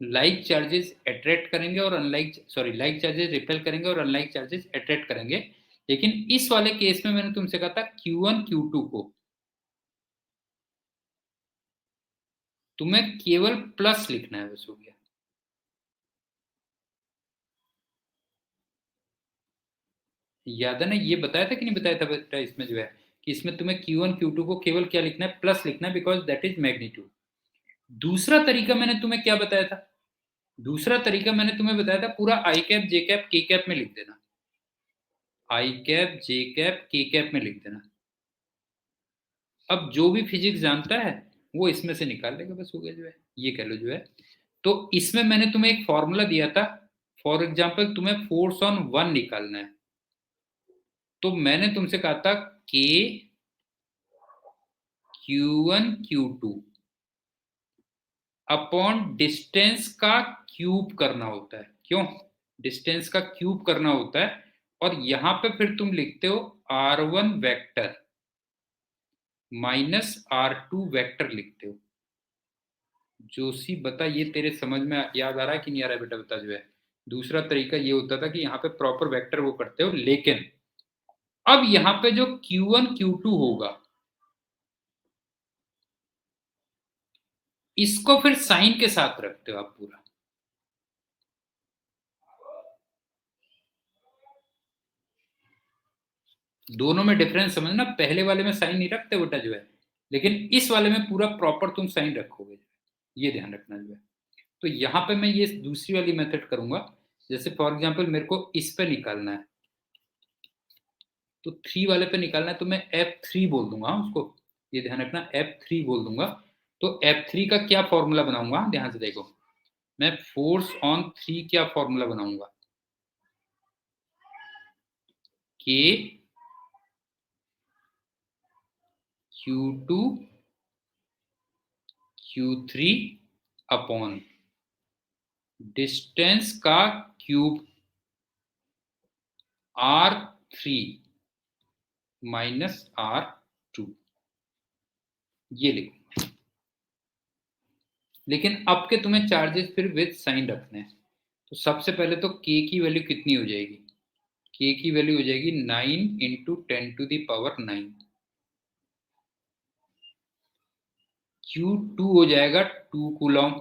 लाइक चार्जेस अट्रैक्ट करेंगे और unlike, sorry, like charges repel करेंगे और अनलाइक चार्जेस अट्रैक्ट करेंगे। लेकिन इस वाले केस में मैंने तुमसे कहा था Q1 Q2 को तुम्हें केवल प्लस लिखना है, बस हो गया। याद है ना, ये बताया था कि नहीं बताया था बेटा, इसमें जो है कि इसमें तुम्हें Q1 Q2 को केवल क्या लिखना है, प्लस लिखना है, बिकॉज दैट इज मैग्नीट्यूड। दूसरा तरीका मैंने तुम्हें क्या बताया था, दूसरा तरीका मैंने तुम्हें बताया था पूरा आई कैप जे कैप के कैप में लिख देना, आई कैप जे कैप के कैप में लिख देना। अब जो भी फिजिक्स जानता है वो इसमें से निकाल लेगा, बस हो गया जो है, ये कह लो जो है। तो इसमें मैंने तुम्हें एक फॉर्मूला दिया था, फॉर एग्जाम्पल तुम्हें फोर्स ऑन वन निकालना है, तो मैंने तुमसे कहा था K Q1 Q2 upon distance का क्यूब करना होता है। क्यों? डिस्टेंस का क्यूब करना होता है, और यहां पे फिर तुम लिखते हो R1 vector minus R2 vector लिखते हो। जोशी बता, ये तेरे समझ में याद आ रहा है कि नहीं आ रहा है बेटा? बता जो है। दूसरा तरीका ये होता था कि यहाँ पे प्रॉपर वेक्टर वो करते हो, लेकिन अब यहाँ पे जो Q1 Q2 होगा, इसको फिर साइन के साथ रखते हो आप पूरा। दोनों में डिफरेंस समझना, पहले वाले में साइन नहीं रखते बेटा जो है, लेकिन इस वाले में पूरा प्रॉपर तुम साइन रखोगे, ये ध्यान रखना जो है। तो यहाँ पे मैं ये दूसरी वाली मेथड करूंगा। जैसे फॉर एग्जांपल मेरे को इस पे निकालना है, तो 3 वाले पे निकालना है, तो मैं F3 बोल दूंगा उसको। ये ध्यान रखना, F3 बोल दूंगा। तो F3 का क्या फॉर्मूला बनाऊंगा, ध्यान से देखो। मैं फोर्स ऑन 3 क्या फॉर्मूला बनाऊंगा? K Q2 Q3 upon distance का क्यूब R3 माइनस R2, ये लिखो। लेकिन अब के तुम्हें चार्जेस फिर विद साइन रखने हैं। तो सबसे पहले तो K की वैल्यू कितनी हो जाएगी? K की वैल्यू हो जाएगी 9 इंटू 10⁻9। Q2 हो जाएगा 2 कूलॉम।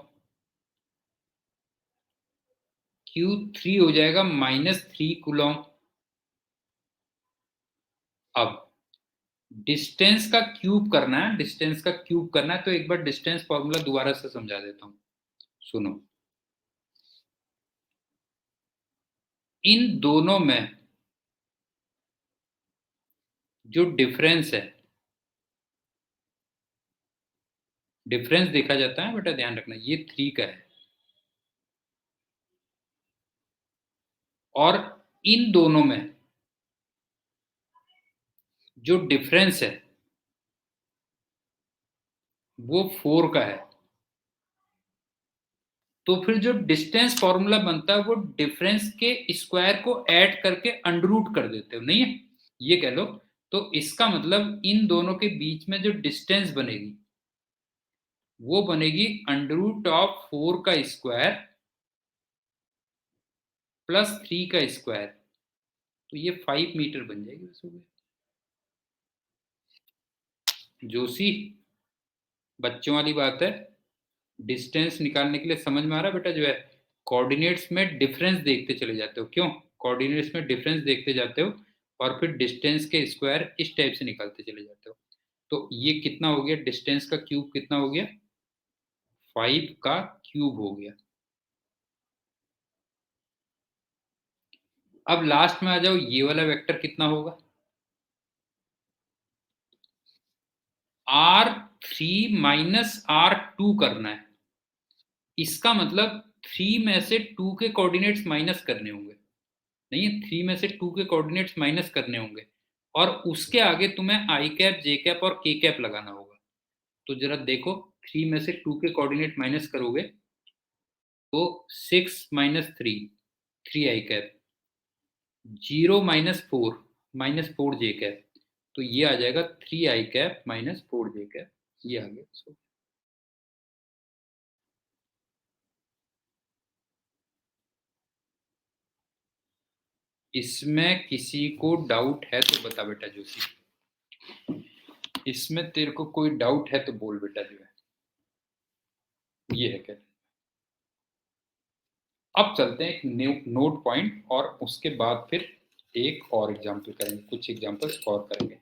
Q3 हो जाएगा -3 कूलॉम। अब डिस्टेंस का क्यूब करना है, डिस्टेंस का क्यूब करना है, तो एक बार डिस्टेंस फॉर्मूला दोबारा से समझा देता हूं, सुनो। इन दोनों में जो डिफरेंस है, डिफरेंस देखा जाता है बेटा, ध्यान रखना, ये 3 का है। और इन दोनों में जो डिफरेंस है वो 4 का है। तो फिर जो डिस्टेंस फॉर्मूला बनता है वो डिफरेंस के स्क्वायर को ऐड करके अंडररूट कर देते हो, नहीं है? ये कह लो। तो इसका मतलब इन दोनों के बीच में जो डिस्टेंस बनेगी वो बनेगी अंडररूट ऑफ 4 का स्क्वायर प्लस 3 का स्क्वायर। तो ये 5 मीटर बन जाएगी बस हो गया। जोशी, बच्चों वाली बात है। डिस्टेंस निकालने के लिए समझ में आ रहा है बेटा जो है? कोऑर्डिनेट्स में डिफरेंस देखते चले जाते हो। क्यों? कोऑर्डिनेट्स में डिफरेंस देखते जाते हो, और फिर डिस्टेंस के स्क्वायर इस टाइप से निकालते चले जाते हो। तो ये कितना हो गया? डिस्टेंस का क्यूब कितना हो गया? 5 का क्यूब हो गया। अब लास्ट में आ जाओ, ये वाला वेक्टर कितना होगा? R3 माइनस R2 करना है। इसका मतलब 3 में से 2 के कोऑर्डिनेट्स माइनस करने होंगे, नहीं है? 3 में से 2 के कोऑर्डिनेट्स माइनस करने होंगे, और उसके आगे तुम्हें आई कैप, जे कैप और के कैप लगाना होगा। तो जरा देखो, 3 में से 2 के कोऑर्डिनेट माइनस करोगे तो 6 - 3, 3 आई कैप, 0 -4 जे कैप। तो ये आ जाएगा 3 आई कैप -4 जे कैप, ये आ गया। इसमें किसी को डाउट है तो बता बेटा जोशी। इसमें तेरे को कोई डाउट है तो बोल बेटा जो है। ये है क्या? अब चलते हैं एक नोट पॉइंट, और उसके बाद फिर एक और एग्जाम्पल करेंगे, कुछ एग्जाम्पल्स और करेंगे।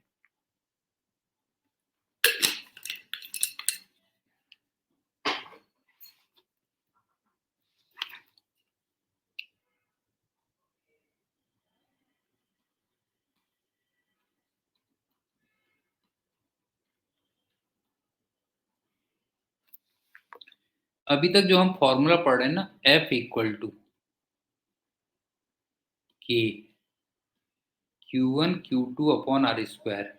अभी तक जो हम फॉर्मूला पढ़ रहे हैं ना, F = K Q1 Q2 upon R square.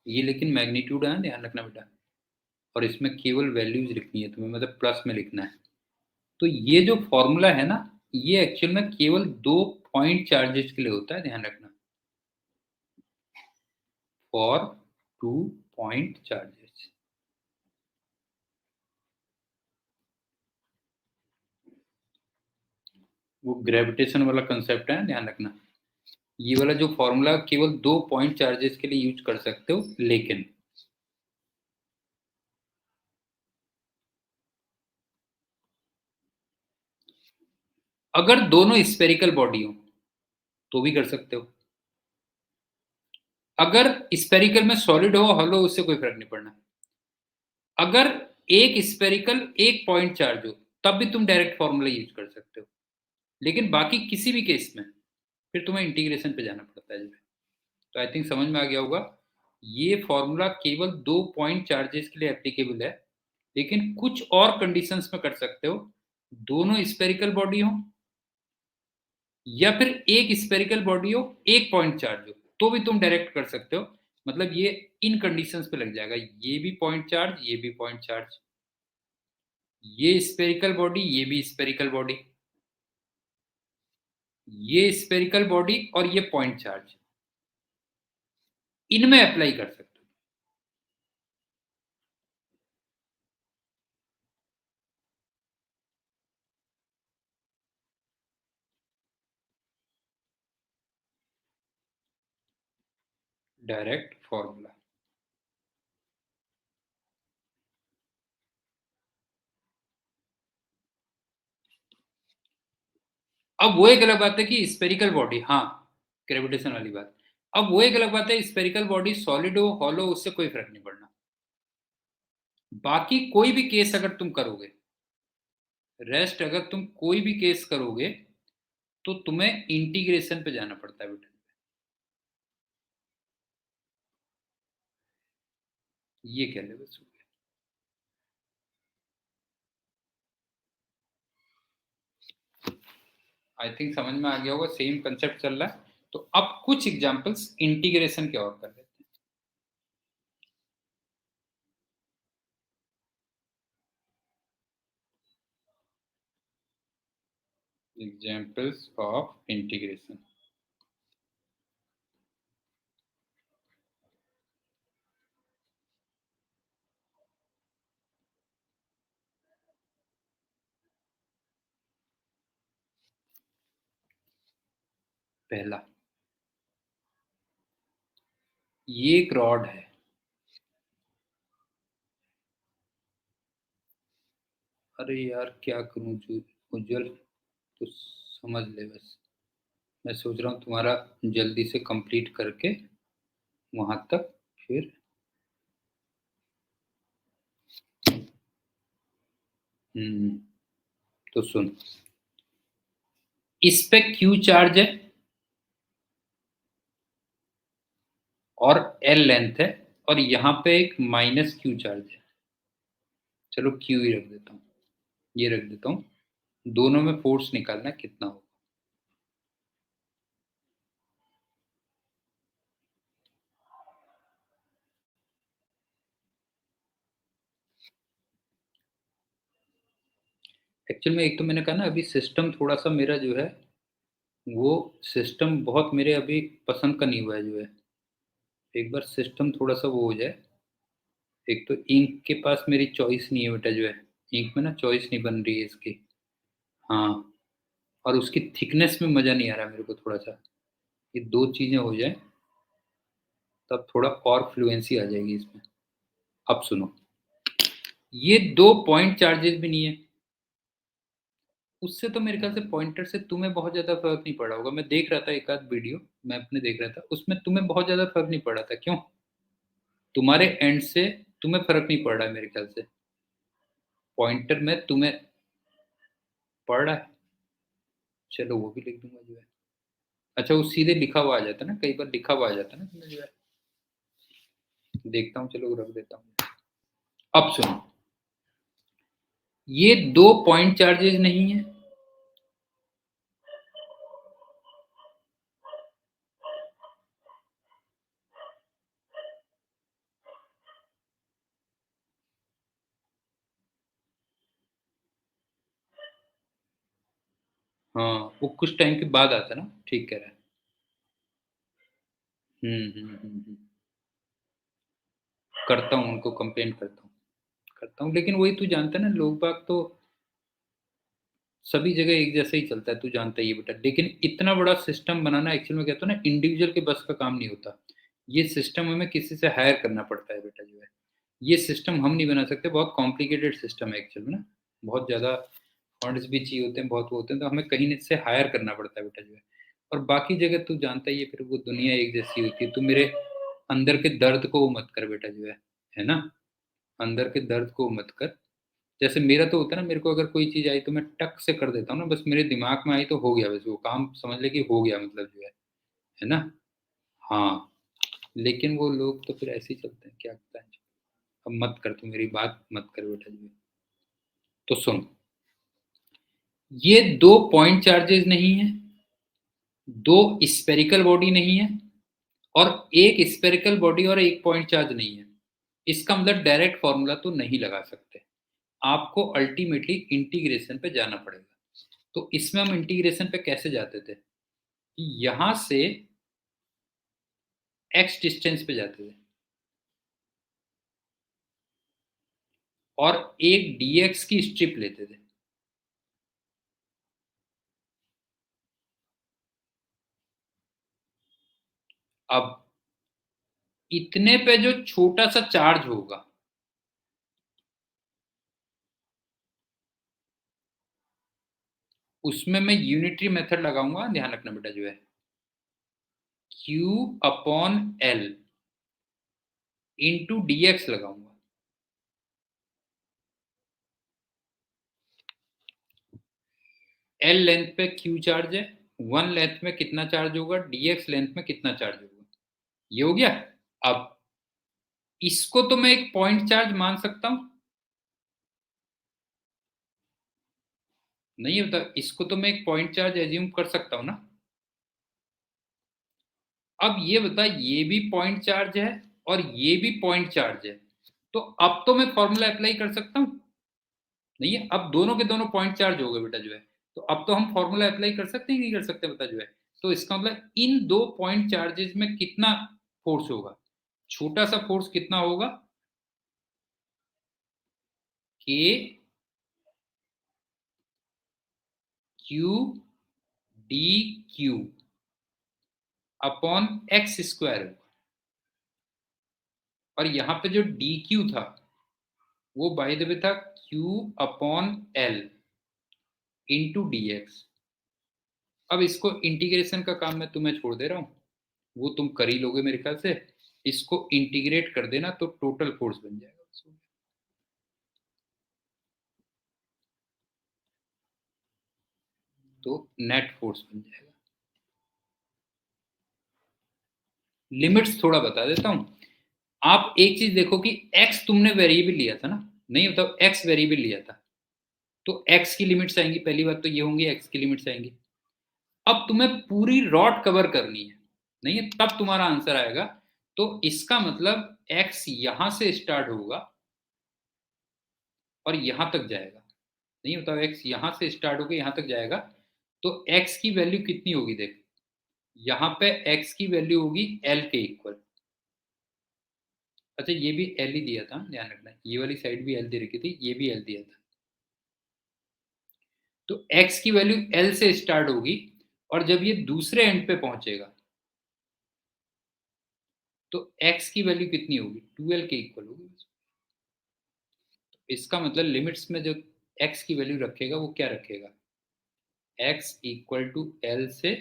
ये लेकिन मैग्नीट्यूड है, ध्यान रखना बेटा, और इसमें केवल वैल्यूज लिखनी है तुम्हें, मतलब प्लस में लिखना है। तो ये जो फॉर्मूला है ना, ये एक्चुअल में केवल 2 पॉइंट चार्जेस के लिए होता है, ध्यान रखना, फॉर 2 पॉइंट चार्जेस। वो ग्रेविटेशन वाला कंसेप्ट है, ध्यान रखना। ये वाला जो फॉर्मूला केवल 2 पॉइंट चार्जेस के लिए यूज कर सकते हो, लेकिन अगर दोनों स्फेरिकल बॉडी हो तो भी कर सकते हो। अगर स्फेरिकल में सॉलिड हो हॉलो, उससे कोई फर्क नहीं पड़ना। अगर एक स्फेरिकल एक पॉइंट चार्ज हो तब भी तुम डायरेक्ट फॉर्मूला यूज कर सकते हो, लेकिन बाकी किसी भी केस में फिर तुम्हें इंटीग्रेशन पे जाना पड़ता है जो है। तो आई थिंक समझ में आ गया होगा। ये फॉर्मूला केवल 2 पॉइंट चार्जेस के लिए एप्लीकेबल है, लेकिन कुछ और कंडीशंस में कर सकते हो। दोनों स्फेरिकल बॉडी हो या फिर एक स्फेरिकल बॉडी हो एक पॉइंट चार्ज हो, तो भी तुम डायरेक्ट कर सकते हो। मतलब ये इन कंडीशंस पे लग जाएगा, ये भी पॉइंट चार्ज, ये भी पॉइंट चार्ज, ये स्फेरिकल बॉडी, ये भी स्फेरिकल बॉडी, ये स्फेरिकल बॉडी और ये पॉइंट चार्ज, इनमें अप्लाई कर सकते हो। Direct formula. अब वो एक अलग बात है कि स्फेरिकल बॉडी, हाँ, ग्रेविटेशन वाली बात। अब वो एक अलग बात है, स्फेरिकल बॉडी सॉलिड हो हॉलो, उससे कोई फर्क नहीं पड़ना। बाकी कोई भी केस अगर तुम करोगे, रेस्ट अगर तुम कोई भी केस करोगे, तो तुम्हें इंटीग्रेशन पे जाना पड़ता है बेटा। ये क्या लेवल्स हो गए। आई थिंक समझ में आ गया होगा, सेम कंसेप्ट चल रहा है। तो अब कुछ एग्जांपल्स इंटीग्रेशन के और कर लेते हैं। Examples of integration. पहला, ये एक रॉड है, अरे यार क्या करूं जो उज्जवल, तो समझ ले बस। मैं सोच रहा हूँ तुम्हारा जल्दी से कंप्लीट करके वहां तक फिर। हम्म, तो सुन, इस पे क्यू चार्ज है और एल लेंथ है, और यहाँ पे एक माइनस क्यू चार्ज है। चलो क्यू ही रख देता हूँ, ये रख देता हूँ। दोनों में फोर्स निकालना है कितना होगा। एक्चुअल में एक तो मैंने कहा ना, अभी सिस्टम थोड़ा सा मेरा जो है, वो सिस्टम बहुत मेरे अभी पसंद का नहीं हुआ है जो है। एक बार सिस्टम थोड़ा सा वो हो जाए। एक तो इंक के पास मेरी चॉइस नहीं है बेटा जो है, इंक में ना चॉइस नहीं बन रही है इसकी। हाँ, और उसकी थिकनेस में मज़ा नहीं आ रहा मेरे को थोड़ा सा। ये दो चीज़ें हो जाए तब थोड़ा और फ्लुएंसी आ जाएगी इसमें। अब सुनो, ये 2 पॉइंट चार्जेस भी नहीं है। उससे तो मेरे ख्याल से पॉइंटर से तुम्हें बहुत ज़्यादा फर्क नहीं पड़ा होगा। मैं देख रहा था एक आध वीडियो, मैं अपने देख रहा था, उसमें तुम्हें बहुत ज़्यादा फर्क नहीं पड़ा था। क्यों? तुम्हारे एंड से तुम्हें फर्क नहीं पड़ रहा है मेरे ख्याल से। पॉइंटर में तुम्हें पड़ रहा है। चलो वो भी लिख दूंगा जो है। अच्छा, वो सीधे लिखा हुआ आ जाता है ना, कई बार लिखा हुआ आ जाता है ना तुम्हें जो है। देखता हूँ, चलो रख देता हूँ। अब सुनो, ये 2 पॉइंट चार्जेस नहीं है, हाँ, वो कुछ टाइम के बाद आता है ना, ठीक कह रहा है। करता हूँ, उनको कंप्लेंट करता हूँ, लेकिन वही तू जानता है ना, लोग बाग तो सभी जगह एक जैसा ही चलता है, तू जानता ही है बेटा। लेकिन इतना बड़ा सिस्टम बनाना एक्चुअल में कहता हूँ ना, इंडिविजुअल के बस का काम नहीं होता। ये सिस्टम हमें किसी से हायर करना पड़ता है बेटा जो है। ये सिस्टम हम नहीं बना सकते, बहुत कॉम्प्लिकेटेड सिस्टम है एक्चुअल में ना। बहुत ज़्यादा फंड्स भी चाहिए होते हैं, बहुत वो होते हैं, तो हमें कहीं न से हायर करना पड़ता है बेटा जो है। और बाकी जगह तू जानता ही है, फिर वो दुनिया एक जैसी होती है। तू मेरे अंदर के दर्द को वो मत कर बेटा जो है ना? अंदर के दर्द को मत कर। जैसे मेरा तो होता है ना, मेरे को अगर कोई चीज़ आई तो मैं टक से कर देता हूँ ना, बस मेरे दिमाग में आई तो हो गया, बस वो काम समझ ले कि हो गया मतलब जो है ना? हाँ, लेकिन वो लोग तो फिर ऐसे ही चलते हैं, क्या बताएँ। अब मत कर, तू मेरी बात मत कर बेटा जी। तो सुन, ये 2 पॉइंट चार्जेज़ नहीं है, 2 स्फेरिकल बॉडी नहीं है, और 1 स्फेरिकल बॉडी और 1 पॉइंट चार्ज नहीं है। इसका मतलब डायरेक्ट फ़ॉर्मूला तो नहीं लगा सकते। आपको अल्टीमेटली इंटीग्रेशन पे जाना पड़ेगा। तो इसमें हम इंटीग्रेशन पे कैसे जाते थे? कि यहाँ से x डिस्टेंस पे जाते थे और एक dx की स्ट्रिप लेते थे। अब इतने पे जो छोटा-सा चार्ज होगा, उसमें मैं यूनिटरी मेथड लगाऊँगा, ध्यान रखना बेटा जो है। Q upon L into dx लगाऊँगा। L लेंथ पे Q चार्ज है, 1 लेंथ में कितना चार्ज होगा, dx लेंथ में कितना चार्ज होगा। ये हो गया? अब इसको तो मैं एक पॉइंट चार्ज मान सकता हूँ। नहीं होता, इसको तो मैं एक पॉइंट चार्ज एज्यूम कर सकता हूँ ना। अब ये बता, ये भी पॉइंट चार्ज है और ये भी पॉइंट चार्ज है, तो अब तो मैं फॉर्मूला अप्लाई कर सकता हूँ। नहीं है, अब दोनों के दोनों पॉइंट चार्ज हो गए बेटा जो है। तो अब तो हम फॉर्मूला अप्लाई कर सकते हैं कि नहीं कर सकते बता जो है। तो इसका मतलब इन दो पॉइंट चार्जेस में कितना फोर्स होगा, छोटा सा फोर्स कितना होगा, के Q D Q upon x square. और यहाँ पे जो डी क्यू था, वो बाय द वे था Q upon L into D x. अब इसको इंटीग्रेशन का काम मैं तुम्हें छोड़ दे रहा हूँ, वो तुम कर ही लोगे मेरे ख्याल से। इसको इंटीग्रेट कर देना तो टोटल फोर्स बन जाएगा। तो नेट फोर्स बन जाएगा। लिमिट्स थोड़ा बता देता हूँ। आप एक चीज देखो कि x तुमने वेरिएबल लिया था ना, नहीं बताओ, x वेरिएबल लिया था, तो x की लिमिट्स आएंगी, पहली बात तो ये होंगी, x की लिमिट्स आएंगी। अब तुम्हें पूरी रॉड कवर करनी है, नहीं है, तब तुम्हारा आंसर आएगा। तो इसका मतलब x यहां से स्टार्ट होगा और यहां तक जाएगा। नहीं बताओ, x यहां से स्टार्ट होकर यहां तक जाएगा, तो x की वैल्यू कितनी होगी देख। यहाँ पे x की वैल्यू होगी l के इक्वल। अच्छा, ये भी l ही दिया था, ध्यान रखना, ये वाली साइड भी l दे रखी थी, ये भी l दिया था। तो x की वैल्यू l से स्टार्ट होगी, और जब ये दूसरे एंड पे पहुंचेगा तो x की वैल्यू कितनी होगी, 2l के इक्वल होगी। इसका मतलब लिमिट्स में जो x की वैल्यू रखेगा वो क्या रखेगा, x इक्वल टू l से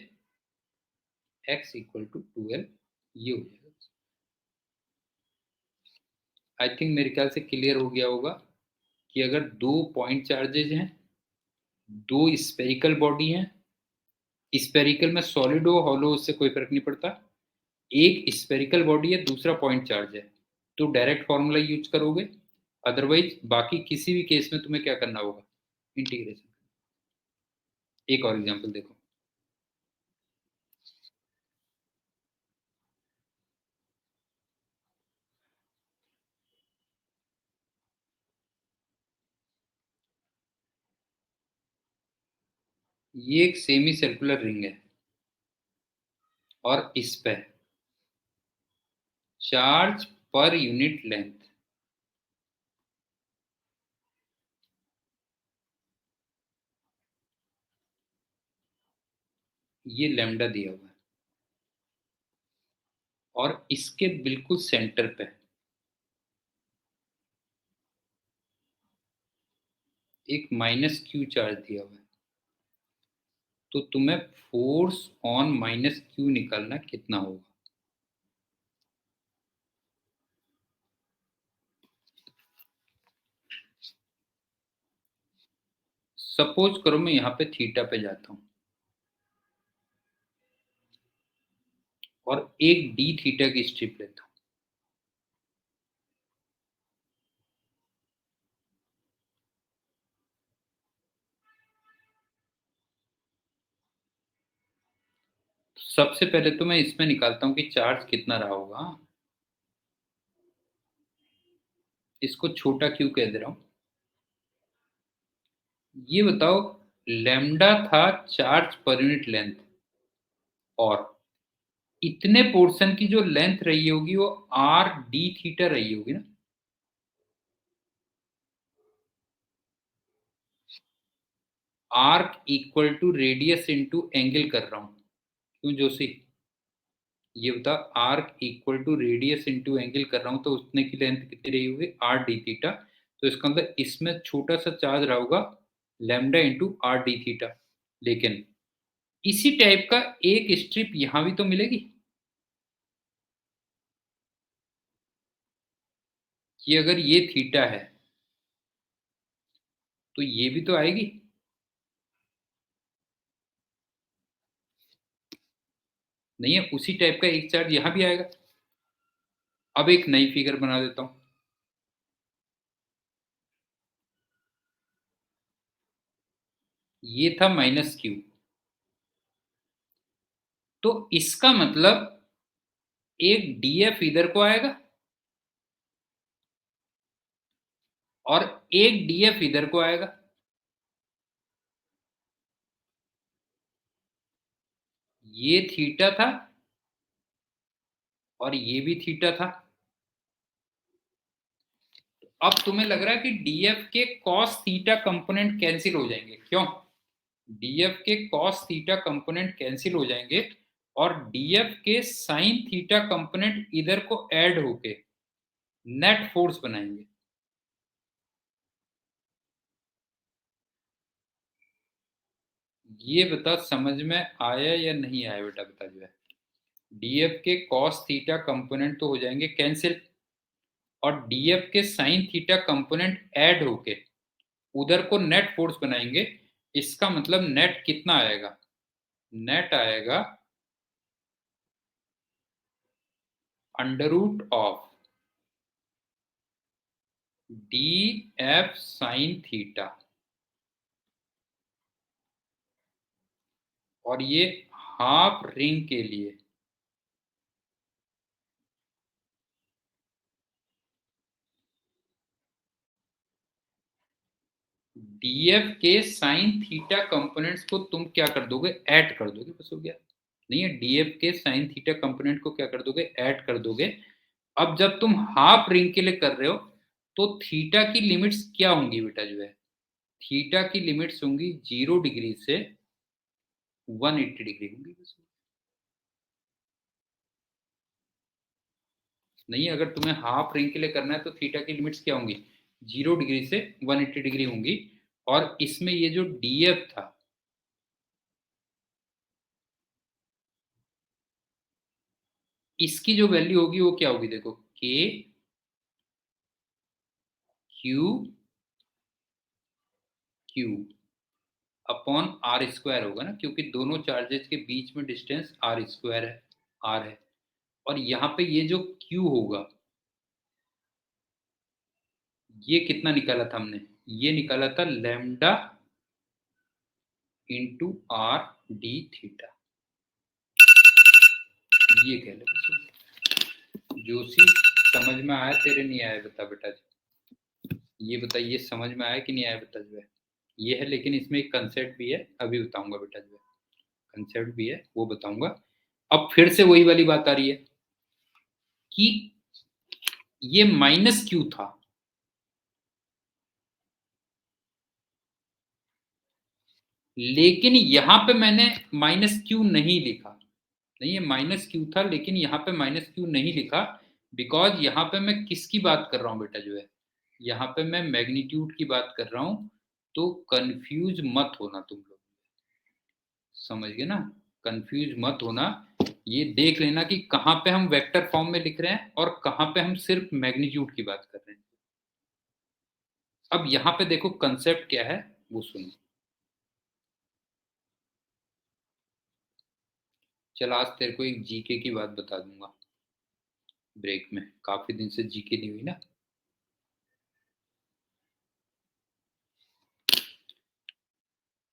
x इक्वल टू 2l, ये हो जाएगा। आई थिंक मेरे ख्याल से क्लियर हो गया होगा कि अगर दो पॉइंट चार्जेज हैं, दो स्पेरिकल बॉडी हैं, स्पेरिकल में सॉलिड हो हॉलो उससे कोई फर्क नहीं पड़ता, एक स्पेरिकल बॉडी है, दूसरा पॉइंट चार्ज है, तो डायरेक्ट फॉर्मूला यूज करोगे। अदरवाइज बाकी किसी भी केस में तुम्हें क्या करना होगा, इंटीग्रेशन। एक और एग्जांपल देखो। ये एक सेमी सर्कुलर रिंग है और इस पे चार्ज पर यूनिट लेंथ ये लैम्डा दिया हुआ है और इसके बिल्कुल सेंटर पे एक माइनस क्यू चार्ज दिया हुआ है। तो तुम्हें फोर्स ऑन माइनस क्यू निकालना कितना होगा। सपोज करो मैं यहाँ पे थीटा पे जाता हूँ और एक डी थीटा की स्ट्रिप लेता हूँ। सबसे पहले तो मैं इसमें निकालता हूँ कि चार्ज कितना रहा होगा। इसको छोटा क्यू कह दे रहा हूँ। ये बताओ, लैम्डा था चार्ज पर यूनिट लेंथ और इतने पोर्शन की जो लेंथ रही होगी वो आर डी थीटा रही होगी ना। Arc equal to radius into angle कर रहा हूँ। क्यों जोशी, ये बता। Arc equal to radius into angle कर रहा हूँ तो उतने की लेंथ कितनी रही होगी, आर डी थीटा। तो इसका मतलब इसमें छोटा सा चार्ज रहा होगा lambda into R D theta. लेकिन इसी टाइप का एक स्ट्रिप यहां भी तो मिलेगी कि अगर ये थीटा है तो ये भी तो आएगी। नहीं है, उसी टाइप का एक चार्ज यहां भी आएगा। अब एक नई फिगर बना देता हूं। ये था माइनस क्यू। तो इसका मतलब एक डीएफ इधर को आएगा और एक डीएफ इधर को आएगा। ये थीटा था और ये भी थीटा था। अब तुम्हें लग रहा है कि डीएफ के कॉस थीटा कंपोनेंट कैंसिल हो जाएंगे, क्यों। डीएफ के कॉस थीटा कंपोनेंट कैंसिल हो जाएंगे और डीएफ के साइन थीटा कंपोनेंट इधर को ऐड होके नेट फोर्स बनाएंगे। ये बता समझ में आया या नहीं आया बेटा, बता जो है। डीएफ के कॉस थीटा कंपोनेंट तो हो जाएंगे कैंसिल और डीएफ के साइन थीटा कंपोनेंट ऐड होके उधर को नेट फोर्स बनाएंगे। इसका मतलब नेट कितना आएगा, नेट आएगा under root of D F sine theta. और ये हाफ रिंग के लिए डीएफ के साइन थीटा कंपोनेंट्स को तुम क्या कर दोगे, ऐड कर दोगे, बस हो गया। नहीं है, डीएफ के साइन थीटा कंपोनेंट को क्या कर दोगे, ऐड कर दोगे। अब जब तुम हाफ रिंग के लिए कर रहे हो तो थीटा की लिमिट्स क्या होंगी बेटा जो है। थीटा की लिमिट्स होंगी 0 डिग्री से 180 डिग्री होंगी बस। नहीं, अगर तुम्हें हाफ रिंग के लिए करना है तो थीटा की लिमिट्स क्या होंगी, 0 डिग्री से 180 डिग्री होंगी। और इसमें ये जो डीएफ था, इसकी जो वैल्यू होगी वो क्या होगी, देखो K Q Q upon R square होगा ना, क्योंकि दोनों चार्जेस के बीच में डिस्टेंस आर स्क्वायर है, आर है। और यहाँ पे ये जो क्यू होगा, ये कितना निकाला था हमने, ये निकाला था lambda into R D theta. ये कह लो जोशी। समझ में आया तेरे, नहीं आया बता बेटा। ये बता, ये समझ में आया कि नहीं आया बता जो है। ये है, लेकिन इसमें एक कंसेप्ट भी है, अभी बताऊँगा बेटा जो है, कंसेप्ट भी है, वो बताऊँगा। अब फिर से वही वाली बात आ रही है कि ये माइनस क्यों था? लेकिन यहाँ पे मैंने माइनस क्यों नहीं लिखा? नहीं, ये माइनस क्यों था, लेकिन यहाँ पे माइनस क्यों नहीं लिखा? बिकॉज़ यहाँ पे मैं किसकी बात कर रहा हूँ बेटा जो है, यहाँ पे मैं मैग्नीट्यूड की बात कर रहा हूँ, तो कन्फ्यूज़ मत होना तुम लोग। समझ गए ना? कन्फ्यूज़ मत होना। ये देख लेना कि कहाँ पे हम वेक्टर फॉर्म में लिख रहे हैं और कहाँ पे हम सिर्फ़ मैग्नीट्यूड की बात कर रहे हैं। अब यहाँ पे देखो कांसेप्ट क्या है, वो सुनो। चल आज तेरे को एक जीके की बात बता दूँगा, ब्रेक में। काफ़ी दिन से जीके नहीं हुई ना।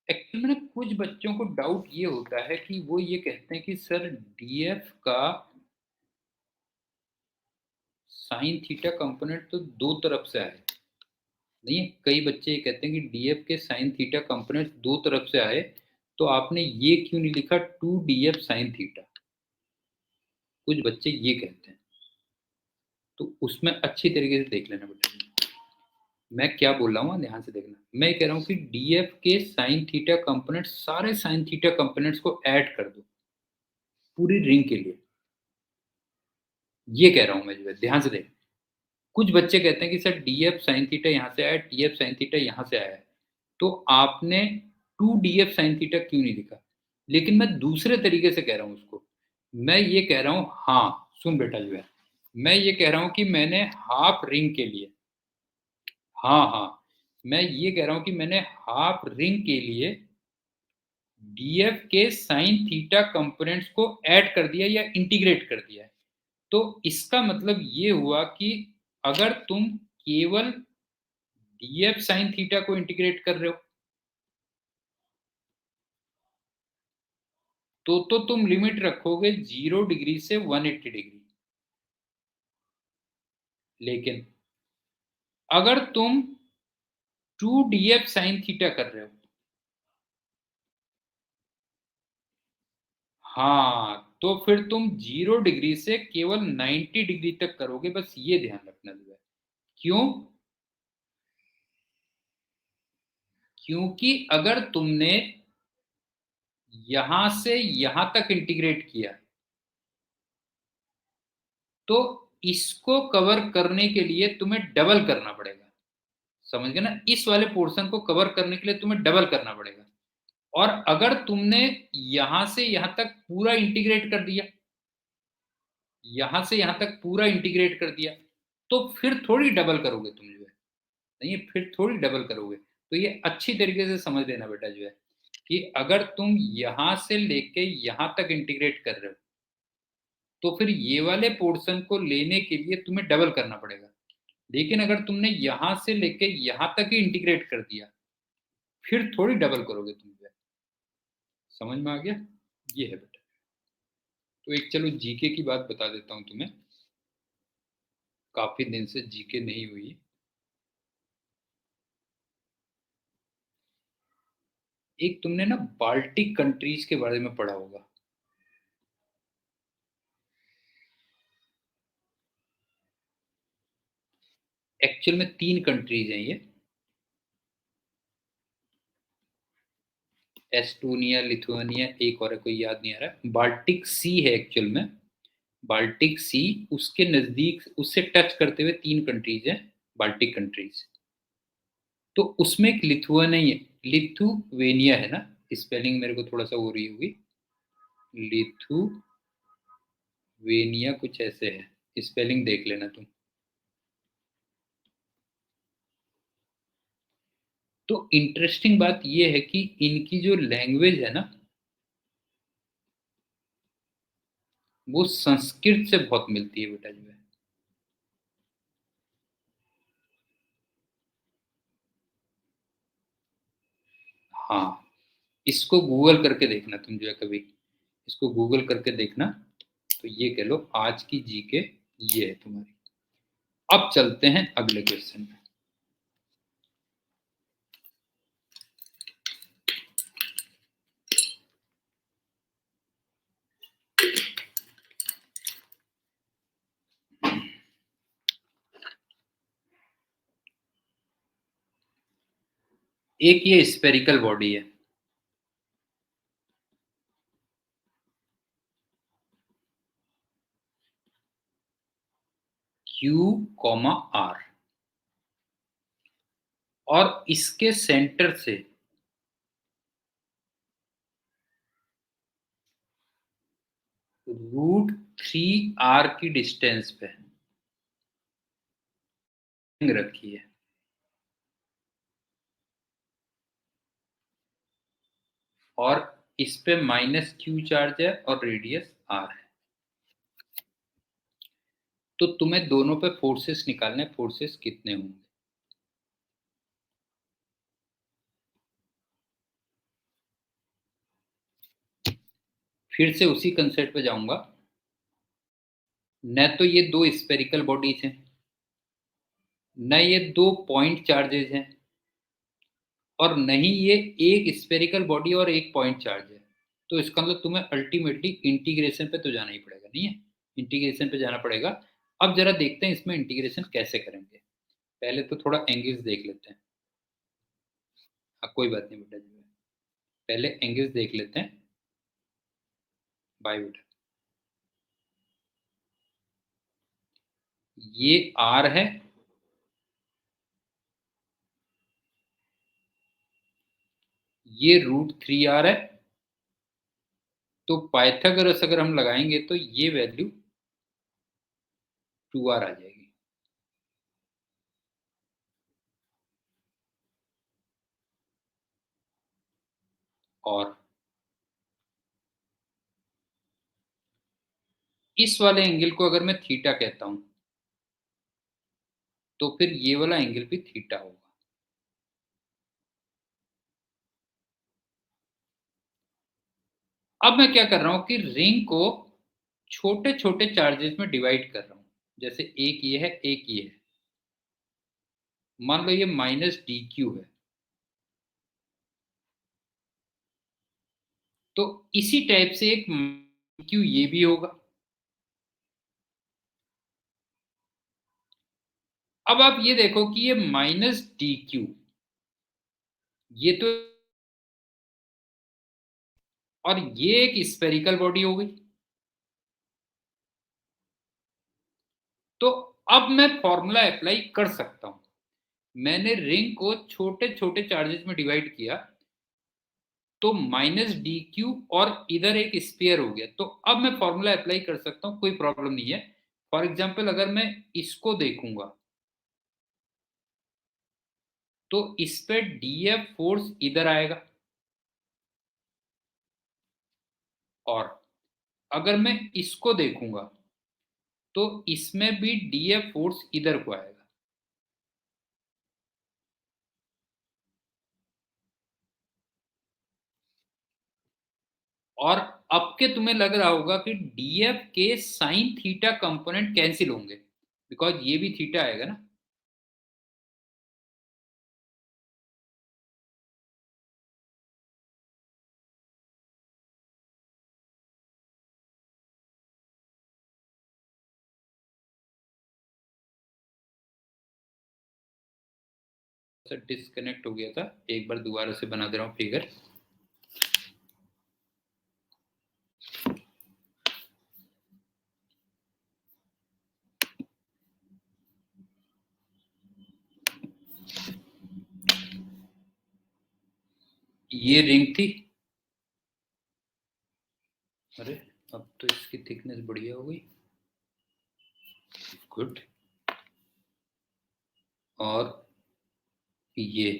एक्चुअल में ना कुछ बच्चों को डाउट ये होता है कि वो ये कहते हैं कि सर डीएफ का साइन थीटा कंपोनेंट तो 2 तरफ से आए। नहीं है, कई बच्चे ये कहते हैं कि डीएफ के साइन थीटा कंपोनेंट 2 तरफ से आए, तो आपने ये क्यों नहीं लिखा 2 डीएफ साइन थीटा? कुछ बच्चे ये कहते हैं। तो उसमें अच्छी तरीके से देख लेना बेटा। मैं क्या बोल रहा हूँ ध्यान से देखना। मैं कह रहा हूँ कि डीएफ के साइन थीटा कंपोनेंट, सारे साइन थीटा कंपोनेंट्स को ऐड कर दो पूरी रिंग के लिए। ये कह रहा हूँ मैं जो है, ध्यान से देख। कुछ बच्चे कहते हैं कि सर डीएफ साइन थीटा यहाँ से आया, टीएफ साइन थीटा यहाँ से आया है, तो आपने 2 डीएफ साइन थीटा क्यों नहीं लिखा? लेकिन मैं दूसरे तरीके से कह रहा हूँ उसको। मैं ये कह रहा हूँ, हाँ, सुन बेटा जो है, मैं ये कह रहा हूँ कि मैंने हाफ रिंग के लिए, हाँ, हाँ, मैं ये कह रहा हूँ कि मैंने हाफ रिंग के लिए डीएफ के साइन थीटा कंपोनेंट्स को ऐड कर दिया या इंटीग्रेट कर दिया है। तो इसका मतलब ये हुआ कि अगर तुम केवल डीएफ साइन थीटा को इंटीग्रेट कर रहे हो, तो तुम लिमिट रखोगे 0 डिग्री से 180 डिग्री। लेकिन अगर तुम 2 डीएफ साइन थीटा कर रहे हो, हाँ, तो फिर तुम 0 डिग्री से केवल 90 डिग्री तक करोगे, बस ये ध्यान रखना जो है। क्यों? क्योंकि अगर तुमने यहां से यहां तक इंटीग्रेट किया, तो इसको कवर करने के लिए तुम्हें डबल करना पड़ेगा। समझ गए ना? इस वाले पोर्शन को कवर करने के लिए तुम्हें डबल करना पड़ेगा। और अगर तुमने यहां से यहां तक पूरा इंटीग्रेट कर दिया, यहां से यहां तक पूरा इंटीग्रेट कर दिया, तो फिर थोड़ी डबल करोगे तुम जो है। नहीं, फिर थोड़ी डबल करोगे। तो ये अच्छी तरीके से समझ लेना बेटा जो है, कि अगर तुम यहां से लेके यहां तक इंटीग्रेट कर रहे हो, तो फिर ये वाले पोर्शन को लेने के लिए तुम्हें डबल करना पड़ेगा। लेकिन अगर तुमने यहां से लेके यहां तक ही इंटीग्रेट कर दिया, फिर थोड़ी डबल करोगे तुम जो है। समझ में आ गया? ये है बेटा। तो एक चलो जीके की बात बता देता हूँ तुम्हें। काफी दिन से जीके नहीं हुई। एक तुमने ना बाल्टिक कंट्रीज के बारे में पढ़ा होगा। एक्चुअल में 3 कंट्रीज हैं ये। एस्टोनिया, लिथुआनिया, एक और है, कोई याद नहीं आ रहा। बाल्टिक सी है एक्चुअल में। बाल्टिक सी, उसके नजदीक उससे टच करते हुए 3 कंट्रीज हैं, बाल्टिक कंट्रीज। तो उसमें एक लिथुआनिया, लिथुवेनिया है ना, स्पेलिंग मेरे को थोड़ा सा हो रही होगी। लिथुवेनिया कुछ ऐसे है, स्पेलिंग देख लेना तुम। तो इंटरेस्टिंग बात ये है कि इनकी जो लैंग्वेज है ना, वो संस्कृत से बहुत मिलती है बेटा जो है। हाँ, इसको गूगल करके देखना तुम जो है कभी। इसको गूगल करके देखना। तो ये कह लो आज की जीके ये है तुम्हारी। अब चलते हैं अगले क्वेश्चन में। एक ये स्पेरिकल बॉडी है, Q, R, और इसके सेंटर से √3R की डिस्टेंस पे रखी है। और इस पे -Q चार्ज है और रेडियस R है। तो तुम्हें दोनों पे फोर्सेस निकालने, फोर्सेस कितने होंगे। फिर से उसी कंसेप्ट पे जाऊंगा। न तो ये दो स्पेरिकल बॉडीज हैं, न ये दो पॉइंट चार्जेस हैं, और नहीं ये एक स्पेरिकल बॉडी और एक पॉइंट चार्ज है। तो इसका मतलब तुम्हें अल्टीमेटली इंटीग्रेशन पे तो जाना ही पड़ेगा, नहीं है, इंटीग्रेशन पे जाना पड़ेगा। अब जरा देखते हैं इसमें इंटीग्रेशन कैसे करेंगे। पहले तो थोड़ा एंगल्स देख लेते हैं। हाँ कोई बात नहीं बेटा जी, पहले एंगल्स देख लेते हैं। बाय बेटा। ये R है, ये √3R है। तो पाइथागोरस अगर हम लगाएंगे तो ये वैल्यू 2R आ जाएगी। और इस वाले एंगल को अगर मैं थीटा कहता हूं, तो फिर ये वाला एंगल भी थीटा होगा। अब मैं क्या कर रहा हूं कि रिंग को छोटे छोटे चार्जेस में डिवाइड कर रहा हूं। जैसे एक ये है, एक ये है। मान लो ये -dq है, तो इसी टाइप से एक q ये भी होगा। अब आप ये देखो कि ये -dq, ये तो, और ये एक स्फेरिकल बॉडी हो गई। तो अब मैं फॉर्मूला अप्लाई कर सकता हूं। मैंने रिंग को छोटे छोटे चार्जेस में डिवाइड किया, तो -dq, और इधर एक स्फीयर हो गया। तो अब मैं फॉर्मूला अप्लाई कर सकता हूं, कोई प्रॉब्लम नहीं है। फॉर एग्जाम्पल अगर मैं इसको देखूंगा, तो इस पे dF फोर्स इधर आएगा, और अगर मैं इसको देखूंगा तो इसमें भी dF फोर्स इधर को आएगा। और अब के तुम्हें लग रहा होगा कि dF के साइन थीटा कंपोनेंट कैंसिल होंगे, बिकॉज ये भी थीटा आएगा ना। डिस्कनेक्ट हो गया था, एक बार दोबारा से बना दे रहा हूं फिगर। ये रिंग थी। अरे अब तो इसकी थिकनेस बढ़िया हो गई, गुड। और ये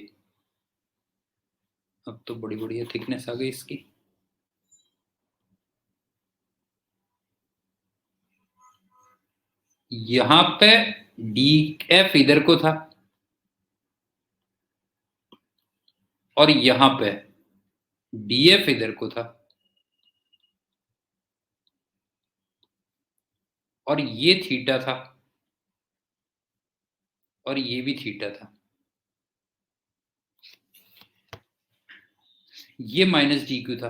अब तो बड़ी बढ़िया थिकनेस आ गई इसकी। यहां पे dF इधर को था, और यहां पे dF इधर को था, और ये थीटा था, और ये भी थीटा था। ये -dq था,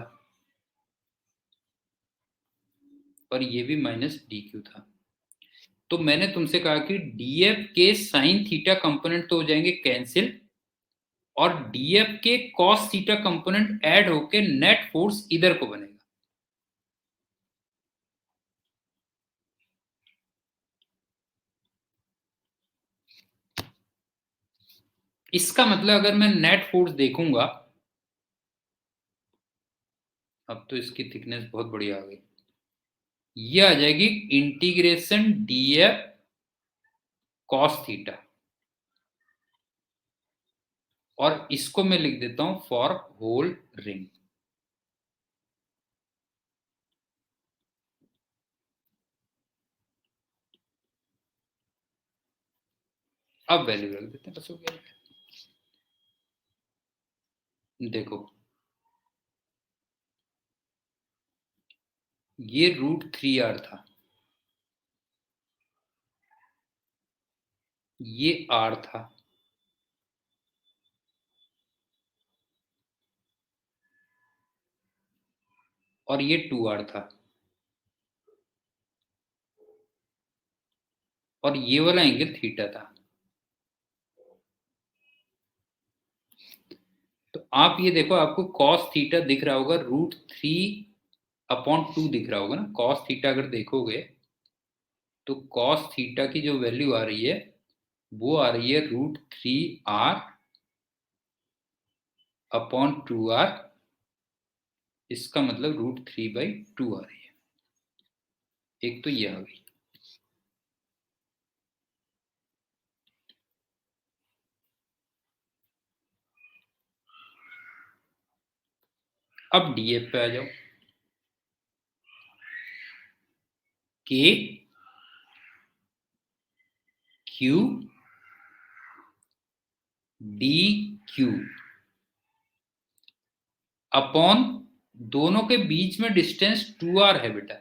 और ये भी -dq था। तो मैंने तुमसे कहा कि dF के साइन थीटा कंपोनेंट तो हो जाएंगे कैंसिल, और डीएफ के कॉस थीटा कंपोनेंट ऐड होके नेट फोर्स इधर को बनेगा। इसका मतलब अगर मैं नेट फोर्स देखूंगा, अब तो इसकी थिकनेस बहुत बढ़िया आ गई, ये आ जाएगी इंटीग्रेशन डीएफ कॉस थीटा, और इसको मैं लिख देता हूं फॉर होल रिंग। अब वैल्यू रख देते हैं, बस हो गया। देखो ये √3r था, ये r था, और ये 2r था, और ये वाला एंगल थीटा था। तो आप ये देखो, आपको कॉस थीटा दिख रहा होगा, √3/2 दिख रहा होगा ना। कॉस थीटा अगर देखोगे तो कॉस थीटा की जो वैल्यू आ रही है वो आ रही है √3r/2r। इसका मतलब √3/2 आ रही है। एक तो ये आ गई। अब डीएफ पे आ जाओ। के क्यू डी क्यू अपॉन, दोनों के बीच में डिस्टेंस 2r है बेटा।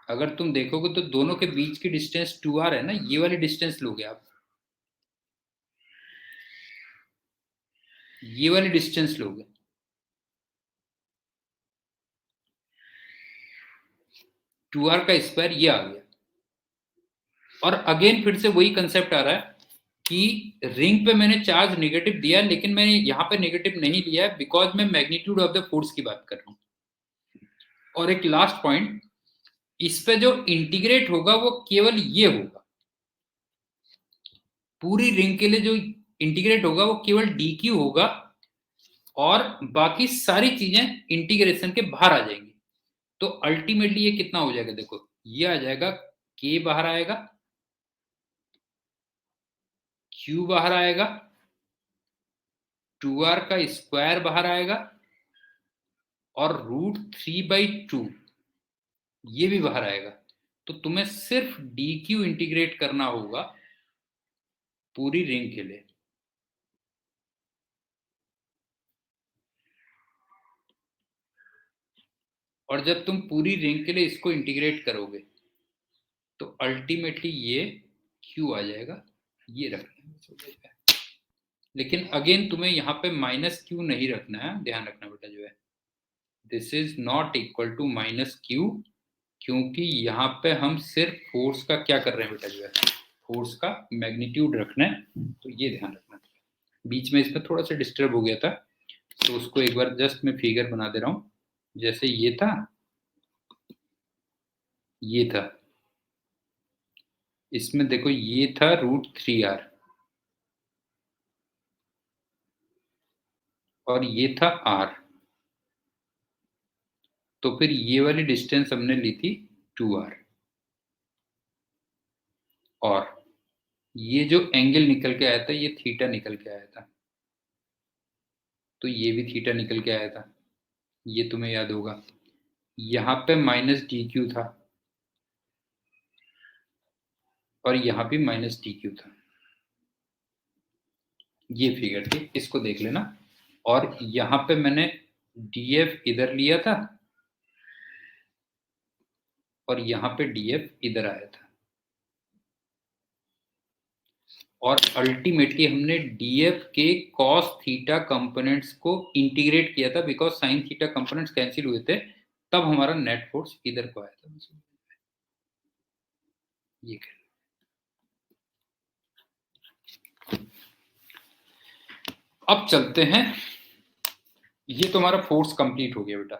अगर तुम देखोगे तो दोनों के बीच की डिस्टेंस 2r है ना, ये वाली डिस्टेंस लोगे आप, ये वाली डिस्टेंस लोगे। 2r का स्क्वायर ये आ गया। और अगेन फिर से वही कंसेप्ट आ रहा है कि रिंग पे मैंने चार्ज नेगेटिव दिया, लेकिन मैंने यहां पे नेगेटिव नहीं लिया है बिकॉज मैं मैग्नीट्यूड ऑफ द फोर्स की बात कर रहा हूं। और एक लास्ट पॉइंट, इस पे जो इंटीग्रेट होगा वो केवल ये होगा। पूरी रिंग के लिए जो इंटीग्रेट होगा वो केवल डी क्यू होगा, और बाकी सारी चीजें इंटीग्रेशन के बाहर आ जाएंगी। तो अल्टीमेटली ये कितना हो जाएगा, देखो ये आ जाएगा, के बाहर आएगा, क्यू बाहर आएगा, 2r का स्क्वायर बाहर आएगा, और √3/2 ये भी बाहर आएगा। तो तुम्हें सिर्फ डी क्यू इंटीग्रेट करना होगा पूरी रिंग के लिए। और जब तुम पूरी रिंग के लिए इसको इंटीग्रेट करोगे तो अल्टीमेटली ये क्यू आ जाएगा, ये रखना। लेकिन अगेन तुम्हें यहाँ पे -q नहीं रखना है, ध्यान रखना बेटा जो है, this is not equal to -q, क्योंकि यहाँ पे हम सिर्फ फोर्स का क्या कर रहे हैं बेटा जो है, फोर्स का मैग्नीट्यूड रखना है। तो ये ध्यान रखना। बीच में इसमें थोड़ा सा डिस्टर्ब हो गया था, तो उसको एक बार जस्ट मैं फिगर बना दे रहा हूँ। जैसे ये था, ये था, इसमें देखो ये था √3r, और ये था r। तो फिर ये वाली डिस्टेंस हमने ली थी 2r, और ये जो एंगल निकल के आया था ये थीटा निकल के आया था, तो ये भी थीटा निकल के आया था, ये तुम्हें याद होगा। यहाँ पे -dq था, और यहाँ भी -dq था। ये फिगर थी, इसको देख लेना। और यहाँ पे मैंने df इधर लिया था, और यहाँ पे df इधर आया था, और अल्टीमेटली हमने df के cos थीटा कंपोनेंट्स को इंटीग्रेट किया था, because sin theta components cancel हुए थे, तब हमारा नेट फोर्स इधर को आया था। ये अब चलते हैं, ये तो हमारा फोर्स कंप्लीट हो गया बेटा,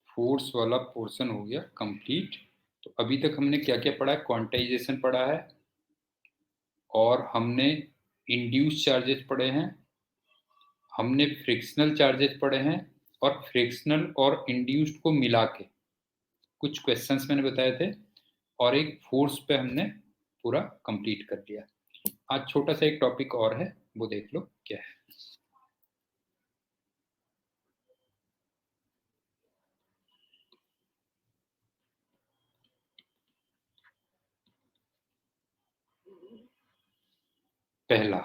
फोर्स वाला पोर्शन हो गया कंप्लीट। तो अभी तक हमने क्या क्या पढ़ा है, क्वांटाइजेशन पढ़ा है, और हमने इंड्यूस चार्जेस पढ़े हैं, हमने फ्रिक्शनल चार्जेस पढ़े हैं, और फ्रिक्शनल और इंड्यूस्ड को मिला के कुछ क्वेश्चंस मैंने बताए थे, और एक फोर्स पे हमने पूरा कंप्लीट कर लिया। आज छोटा सा एक टॉपिक और है, वो देख लो क्या है। पहला,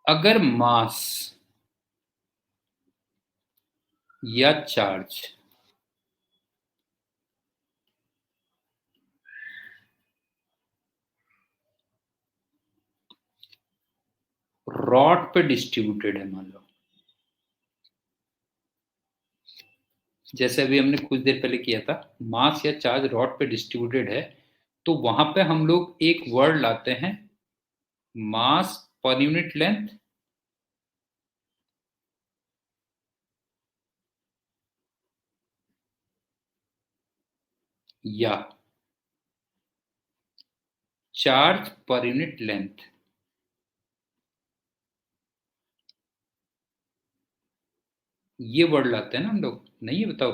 अगर मास या चार्ज रॉड पे डिस्ट्रीब्यूटेड है, मान लो जैसे अभी हमने कुछ देर पहले किया था, मास या चार्ज रॉड पे डिस्ट्रीब्यूटेड है, तो वहां पे हम लोग एक वर्ड लाते हैं, मास पर यूनिट लेंथ, या चार्ज पर यूनिट लेंथ। ये वर्ड लाते हैं ना हम लोग, नहीं ये बताओ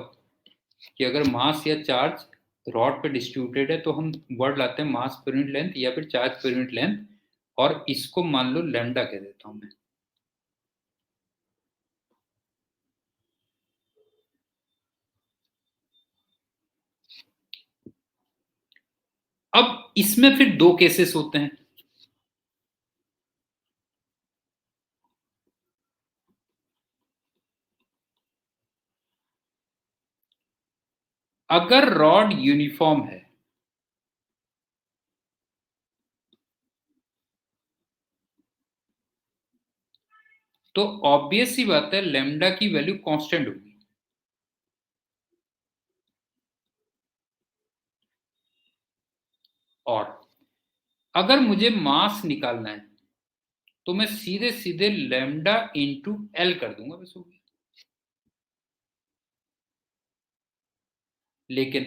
कि अगर मास या चार्ज रॉड पे डिस्ट्रीब्यूटेड है तो हम वर्ड लाते हैं मास पर यूनिट लेंथ या फिर चार्ज पर यूनिट लेंथ, और इसको मान लो लैम्डा कह देता हूं मैं। अब इसमें फिर दो केसेस होते हैं। अगर रॉड यूनिफॉर्म है तो ऑब्वियस सी बात है लैम्डा की वैल्यू कांस्टेंट होगी। और अगर मुझे मास निकालना है तो मैं सीधे सीधे लैम्डा इंटू एल कर दूंगा, बस हो गया। लेकिन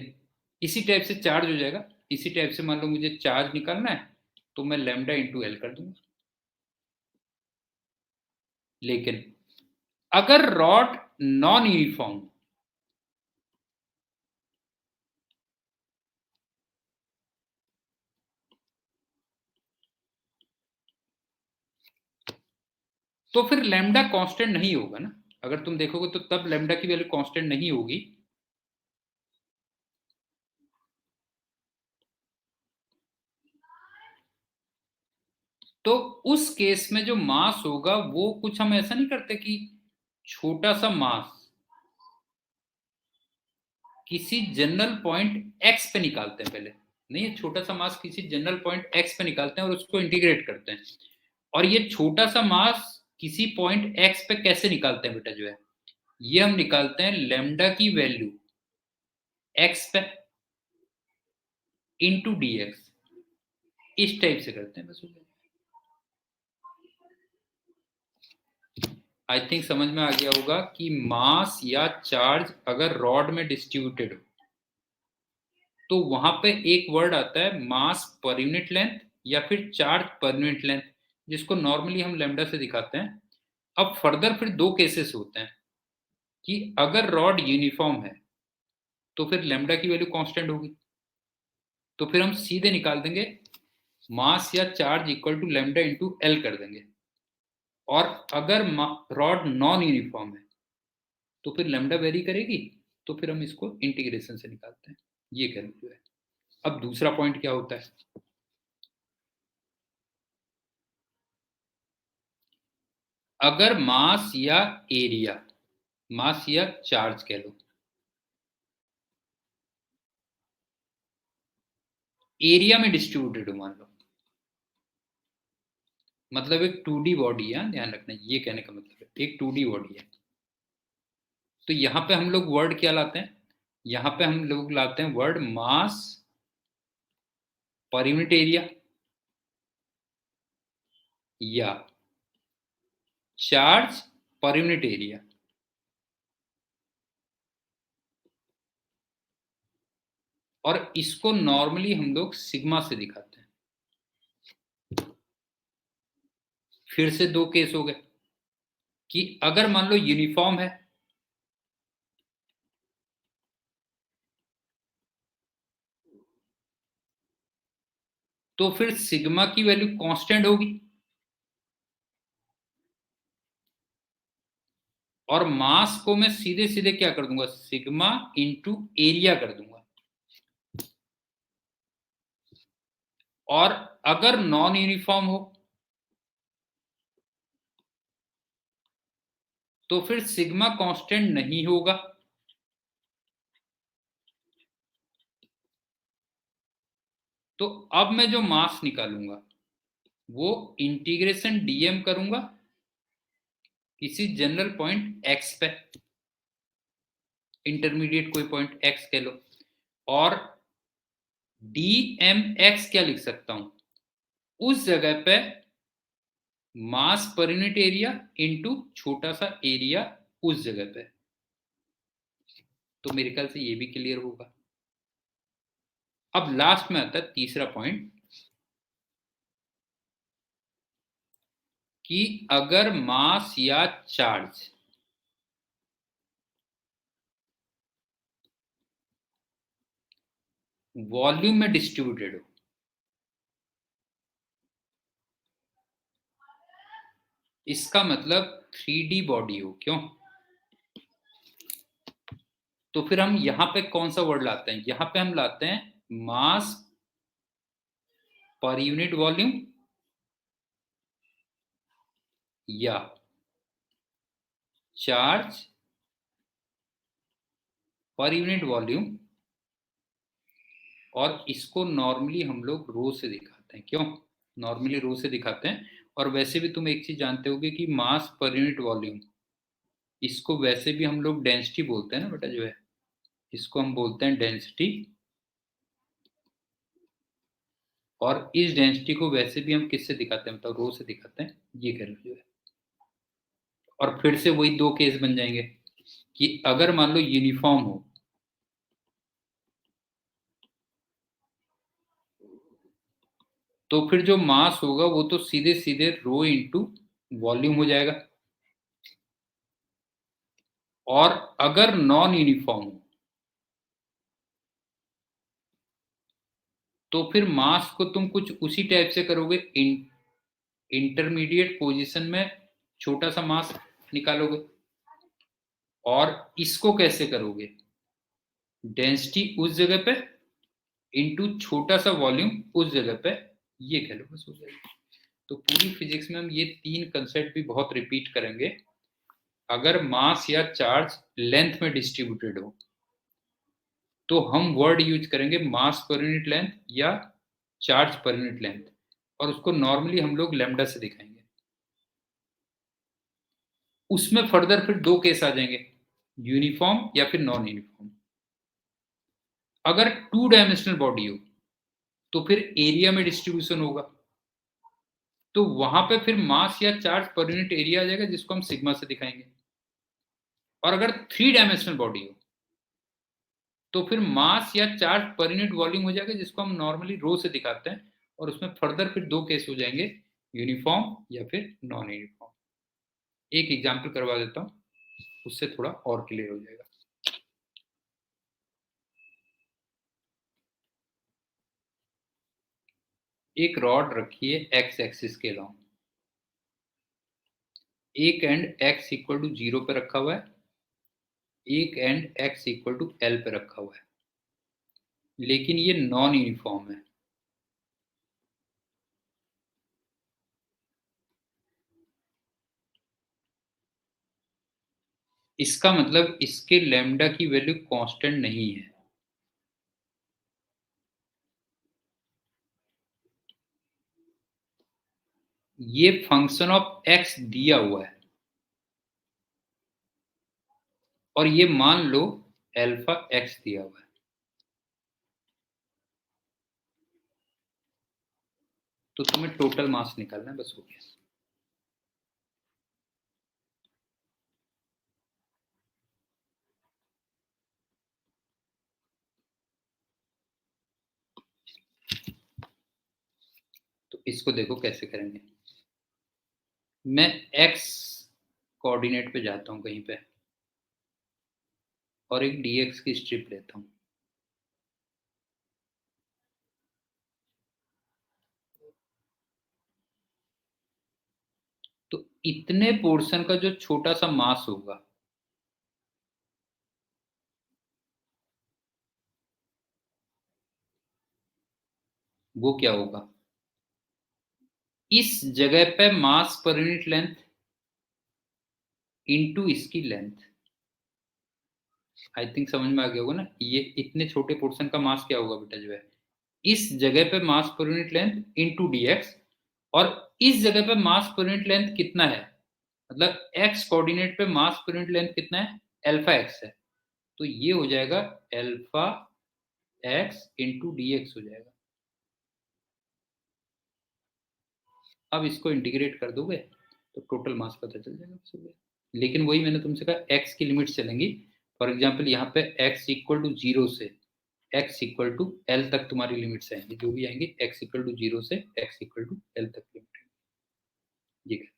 इसी टाइप से चार्ज हो जाएगा, इसी टाइप से मान लो मुझे चार्ज निकालना है तो मैं लैम्डा इंटू एल कर दूंगा। लेकिन अगर रॉड नॉन यूनिफॉर्म, तो फिर लैम्डा कांस्टेंट नहीं होगा ना। अगर तुम देखोगे तो तब लैम्डा की वैल्यू कांस्टेंट नहीं होगी। तो उस केस में जो मास होगा वो कुछ हम ऐसा नहीं करते कि छोटा सा मास किसी जनरल पॉइंट एक्स पे निकालते हैं पहले। नहीं, ये छोटा सा मास किसी जनरल पॉइंट एक्स पे निकालते हैं और उसको इंटीग्रेट करते हैं। और ये छोटा सा मास किसी पॉइंट एक्स पे कैसे निकालते हैं बेटा, जो है ये हम निकालते हैं लेमडा की वैल्यू एक्स पे इंटू डी एक्स, इस टाइप से करते हैं बस। आई थिंक समझ में आ गया होगा कि मास या चार्ज अगर रॉड में डिस्ट्रीब्यूटेड हो तो वहां पे एक वर्ड आता है मास पर यूनिट लेंथ या फिर चार्ज पर यूनिट लेंथ, जिसको नॉर्मली हम लेमडा से दिखाते हैं। अब फर्दर फिर दो केसेस होते हैं कि अगर रॉड यूनिफॉर्म है तो फिर लेमडा की वैल्यू कांस्टेंट होगी, तो फिर हम सीधे निकाल देंगे मास या charge equal to lambda into L कर देंगे। और अगर रॉड नॉन यूनिफॉर्म है तो फिर लेमडा वेरी करेगी, तो फिर हम इसको इंटीग्रेशन से निकालते हैं। ये कैलकुलेट है। अब दूसरा पॉइंट क्या होता है, अगर मास या एरिया, मास या चार्ज कह लो, एरिया में डिस्ट्रीब्यूटेड हो मान लो, मतलब एक 2D बॉडी है, ध्यान रखना, ये कहने का मतलब है एक 2D बॉडी है। तो यहां पे हम लोग वर्ड क्या लाते हैं, यहां पे हम लोग लाते हैं वर्ड मास पर यूनिट एरिया या चार्ज पर यूनिट एरिया। और इसको नॉर्मली हम लोग सिग्मा से दिखाते हैं। फिर से दो केस हो गए कि अगर मान लो यूनिफॉर्म है तो फिर सिग्मा की वैल्यू कांस्टेंट होगी और मास को मैं सीधे सीधे क्या कर दूंगा, सिग्मा इंटू एरिया कर दूंगा। और अगर नॉन यूनिफॉर्म हो तो फिर सिग्मा कांस्टेंट नहीं होगा, तो अब मैं जो मास निकालूंगा वो इंटीग्रेशन डीएम करूंगा किसी जनरल पॉइंट एक्स पे, इंटरमीडिएट कोई पॉइंट एक्स कह लो, और डी एम एक्स क्या लिख सकता हूं, उस जगह पे मास पर यूनिट एरिया इंटू छोटा सा एरिया उस जगह पे। तो मेरे ख्याल से ये भी क्लियर होगा। अब लास्ट में आता है तीसरा पॉइंट कि अगर मास या चार्ज वॉल्यूम में डिस्ट्रीब्यूटेड हो, इसका मतलब 3D बॉडी हो, क्यों? तो फिर हम यहां पे कौन सा वर्ड लाते हैं, यहां पे हम लाते हैं मास पर यूनिट वॉल्यूम या चार्ज पर यूनिट वॉल्यूम, और इसको नॉर्मली हम लोग रो से दिखाते हैं। क्यों नॉर्मली रो से दिखाते हैं? और वैसे भी तुम एक चीज जानते होगे कि मास पर यूनिट वॉल्यूम, इसको वैसे भी हम लोग डेंसिटी बोलते हैं ना बेटा, जो है इसको हम बोलते हैं डेंसिटी। और इस डेंसिटी को वैसे भी हम किससे दिखाते हैं, मतलब रो से दिखाते हैं, ये कह लो जो है। और फिर से वही दो केस बन जाएंगे कि अगर मान लो यूनिफॉर्म हो तो फिर जो मास होगा वो तो सीधे सीधे रो इंटू वॉल्यूम हो जाएगा। और अगर नॉन यूनिफॉर्म हो तो फिर मास को तुम कुछ उसी टाइप से करोगे, इंटरमीडिएट पोजीशन में छोटा सा मास निकालोगे। और इसको कैसे करोगे, डेंसिटी उस जगह पे इंटू छोटा सा वॉल्यूम उस जगह पे, ये कह लो बस हो जाएगा। तो पूरी फिजिक्स में हम ये तीन कंसेप्ट भी बहुत रिपीट करेंगे। अगर मास या चार्ज लेंथ में डिस्ट्रीब्यूटेड हो तो हम वर्ड यूज करेंगे मास पर यूनिट लेंथ या चार्ज पर यूनिट लेंथ, और उसको नॉर्मली हम लोग लैम्डा से दिखाएंगे। उसमें फर्दर फिर दो केस आ जाएंगे, यूनिफॉर्म या फिर नॉन यूनिफॉर्म। अगर टू डायमेंशनल बॉडी हो तो फिर एरिया में डिस्ट्रीब्यूशन होगा, तो वहां पे फिर मास या चार्ज पर यूनिट एरिया आ जाएगा जिसको हम सिग्मा से दिखाएंगे। और अगर थ्री डायमेंशनल बॉडी हो तो फिर मास या चार्ज पर यूनिट वॉल्यूम हो जाएगा जिसको हम नॉर्मली रो से दिखाते हैं। और उसमें फर्दर फिर दो केस हो जाएंगे, यूनिफॉर्म या फिर नॉन यूनिफॉर्म। एक एग्जाम्पल करवा देता हूं, उससे थोड़ा और क्लियर हो जाएगा। एक रॉड रखी है एक्स एक्सिस के लॉन्ग, एक एंड एक्स इक्वल टू 0 पे रखा हुआ है, एक end X equal to L पे रखा हुआ है, लेकिन ये नॉन यूनिफॉर्म है। इसका मतलब इसके लैम्डा की वैल्यू कांस्टेंट नहीं है। ये फंक्शन ऑफ एक्स दिया हुआ है और ये मान लो अल्फा एक्स दिया हुआ है। तो तुम्हें टोटल मास निकालना है, बस हो गया। तो इसको देखो कैसे करेंगे। मैं x कोऑर्डिनेट पे जाता हूं कहीं पे और एक dx की स्ट्रिप लेता हूं। तो इतने पोर्शन का जो छोटा सा मास होगा वो क्या होगा, इस जगह पे मास पर यूनिट लेंथ इनटू इसकी लेंथ। आई थिंक समझ में आ गया होगा ना, ये इतने छोटे पोर्शन का मास क्या होगा बेटा, जो है इस जगह पे मास per unit length into dx, और इस जगह पे मास पर यूनिट लेंथ कितना है, मतलब x कोऑर्डिनेट पे मास पर यूनिट लेंथ कितना है, अल्फा x है। तो ये हो जाएगा अल्फा x इंटू dx हो जाएगा। अब इसको इंटीग्रेट कर दोगे तो टोटल मास पता चल जाएगा, बस हो गया। लेकिन वही मैंने तुमसे कहा x की लिमिट चलेंगी। फॉर एग्जाम्पल यहाँ पे x इक्वल टू 0 से x इक्वल टू एल तक तुम्हारी लिमिट्स आएंगी, जो भी आएंगी x इक्वल टू 0 से x इक्वल टू एल तक लिमिट आएंगी। ठीक है,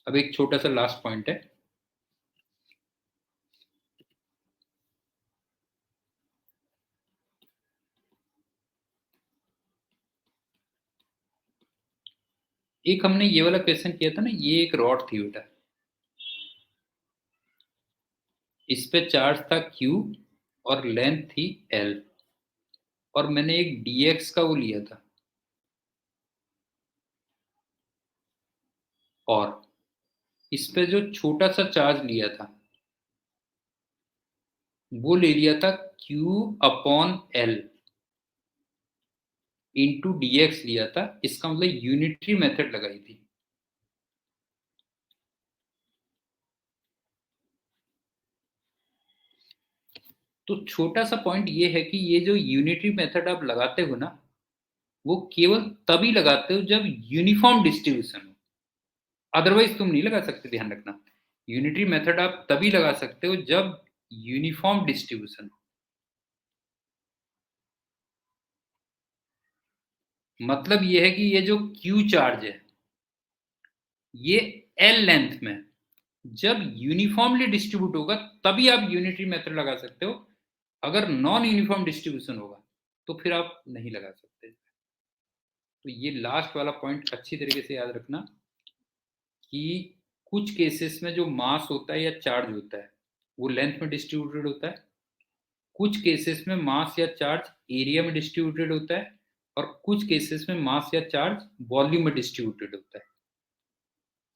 अब एक छोटा सा लास्ट पॉइंट है। एक हमने ये वाला क्वेश्चन किया था ना, ये एक रॉड थी बेटा, इस पे चार्ज था Q और लेंथ थी L, और मैंने एक dx का वो लिया था, और इस पे जो छोटा सा चार्ज लिया था वो ले लिया था Q upon L into dx लिया था। इसका मतलब यूनिटरी मेथड लगाई थी। तो छोटा सा पॉइंट ये है कि ये जो यूनिटरी मेथड आप लगाते हो ना, वो केवल तभी लगाते हो जब यूनिफॉर्म डिस्ट्रीब्यूशन हो, अदरवाइज तुम नहीं लगा सकते। ध्यान रखना, यूनिटरी मेथड आप तभी लगा सकते हो जब यूनिफॉर्म डिस्ट्रीब्यूशन हो। मतलब ये है कि ये जो Q चार्ज है ये L लेंथ में जब यूनिफॉर्मली डिस्ट्रीब्यूट होगा तभी आप यूनिटरी मेथड लगा सकते हो। अगर नॉन यूनिफॉर्म डिस्ट्रीब्यूशन होगा तो फिर आप नहीं लगा सकते। तो ये लास्ट वाला पॉइंट अच्छी तरीके से याद रखना कि कुछ केसेस में जो मास होता है या चार्ज होता है वो लेंथ में डिस्ट्रीब्यूटेड होता है, कुछ केसेस में मास या चार्ज एरिया में डिस्ट्रीब्यूटेड होता है, और कुछ केसेस में मास या चार्ज वॉल्यूम में डिस्ट्रीब्यूटेड होता है।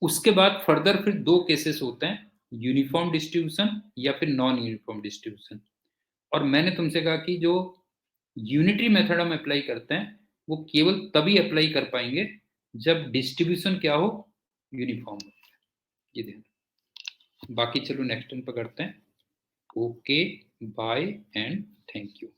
उसके बाद फर्दर फिर दो केसेस होते हैं, यूनिफॉर्म डिस्ट्रीब्यूशन या फिर नॉन यूनिफॉर्म डिस्ट्रीब्यूशन। और मैंने तुमसे कहा कि जो यूनिटरी मेथड हम अप्लाई करते हैं वो केवल तभी अप्लाई कर पाएंगे जब डिस्ट्रीब्यूशन क्या हो, यूनिफॉर्म हो। ये ध्यान। बाकी चलो नेक्स्ट टाइम पकड़ते हैं। Okay, bye and thank you.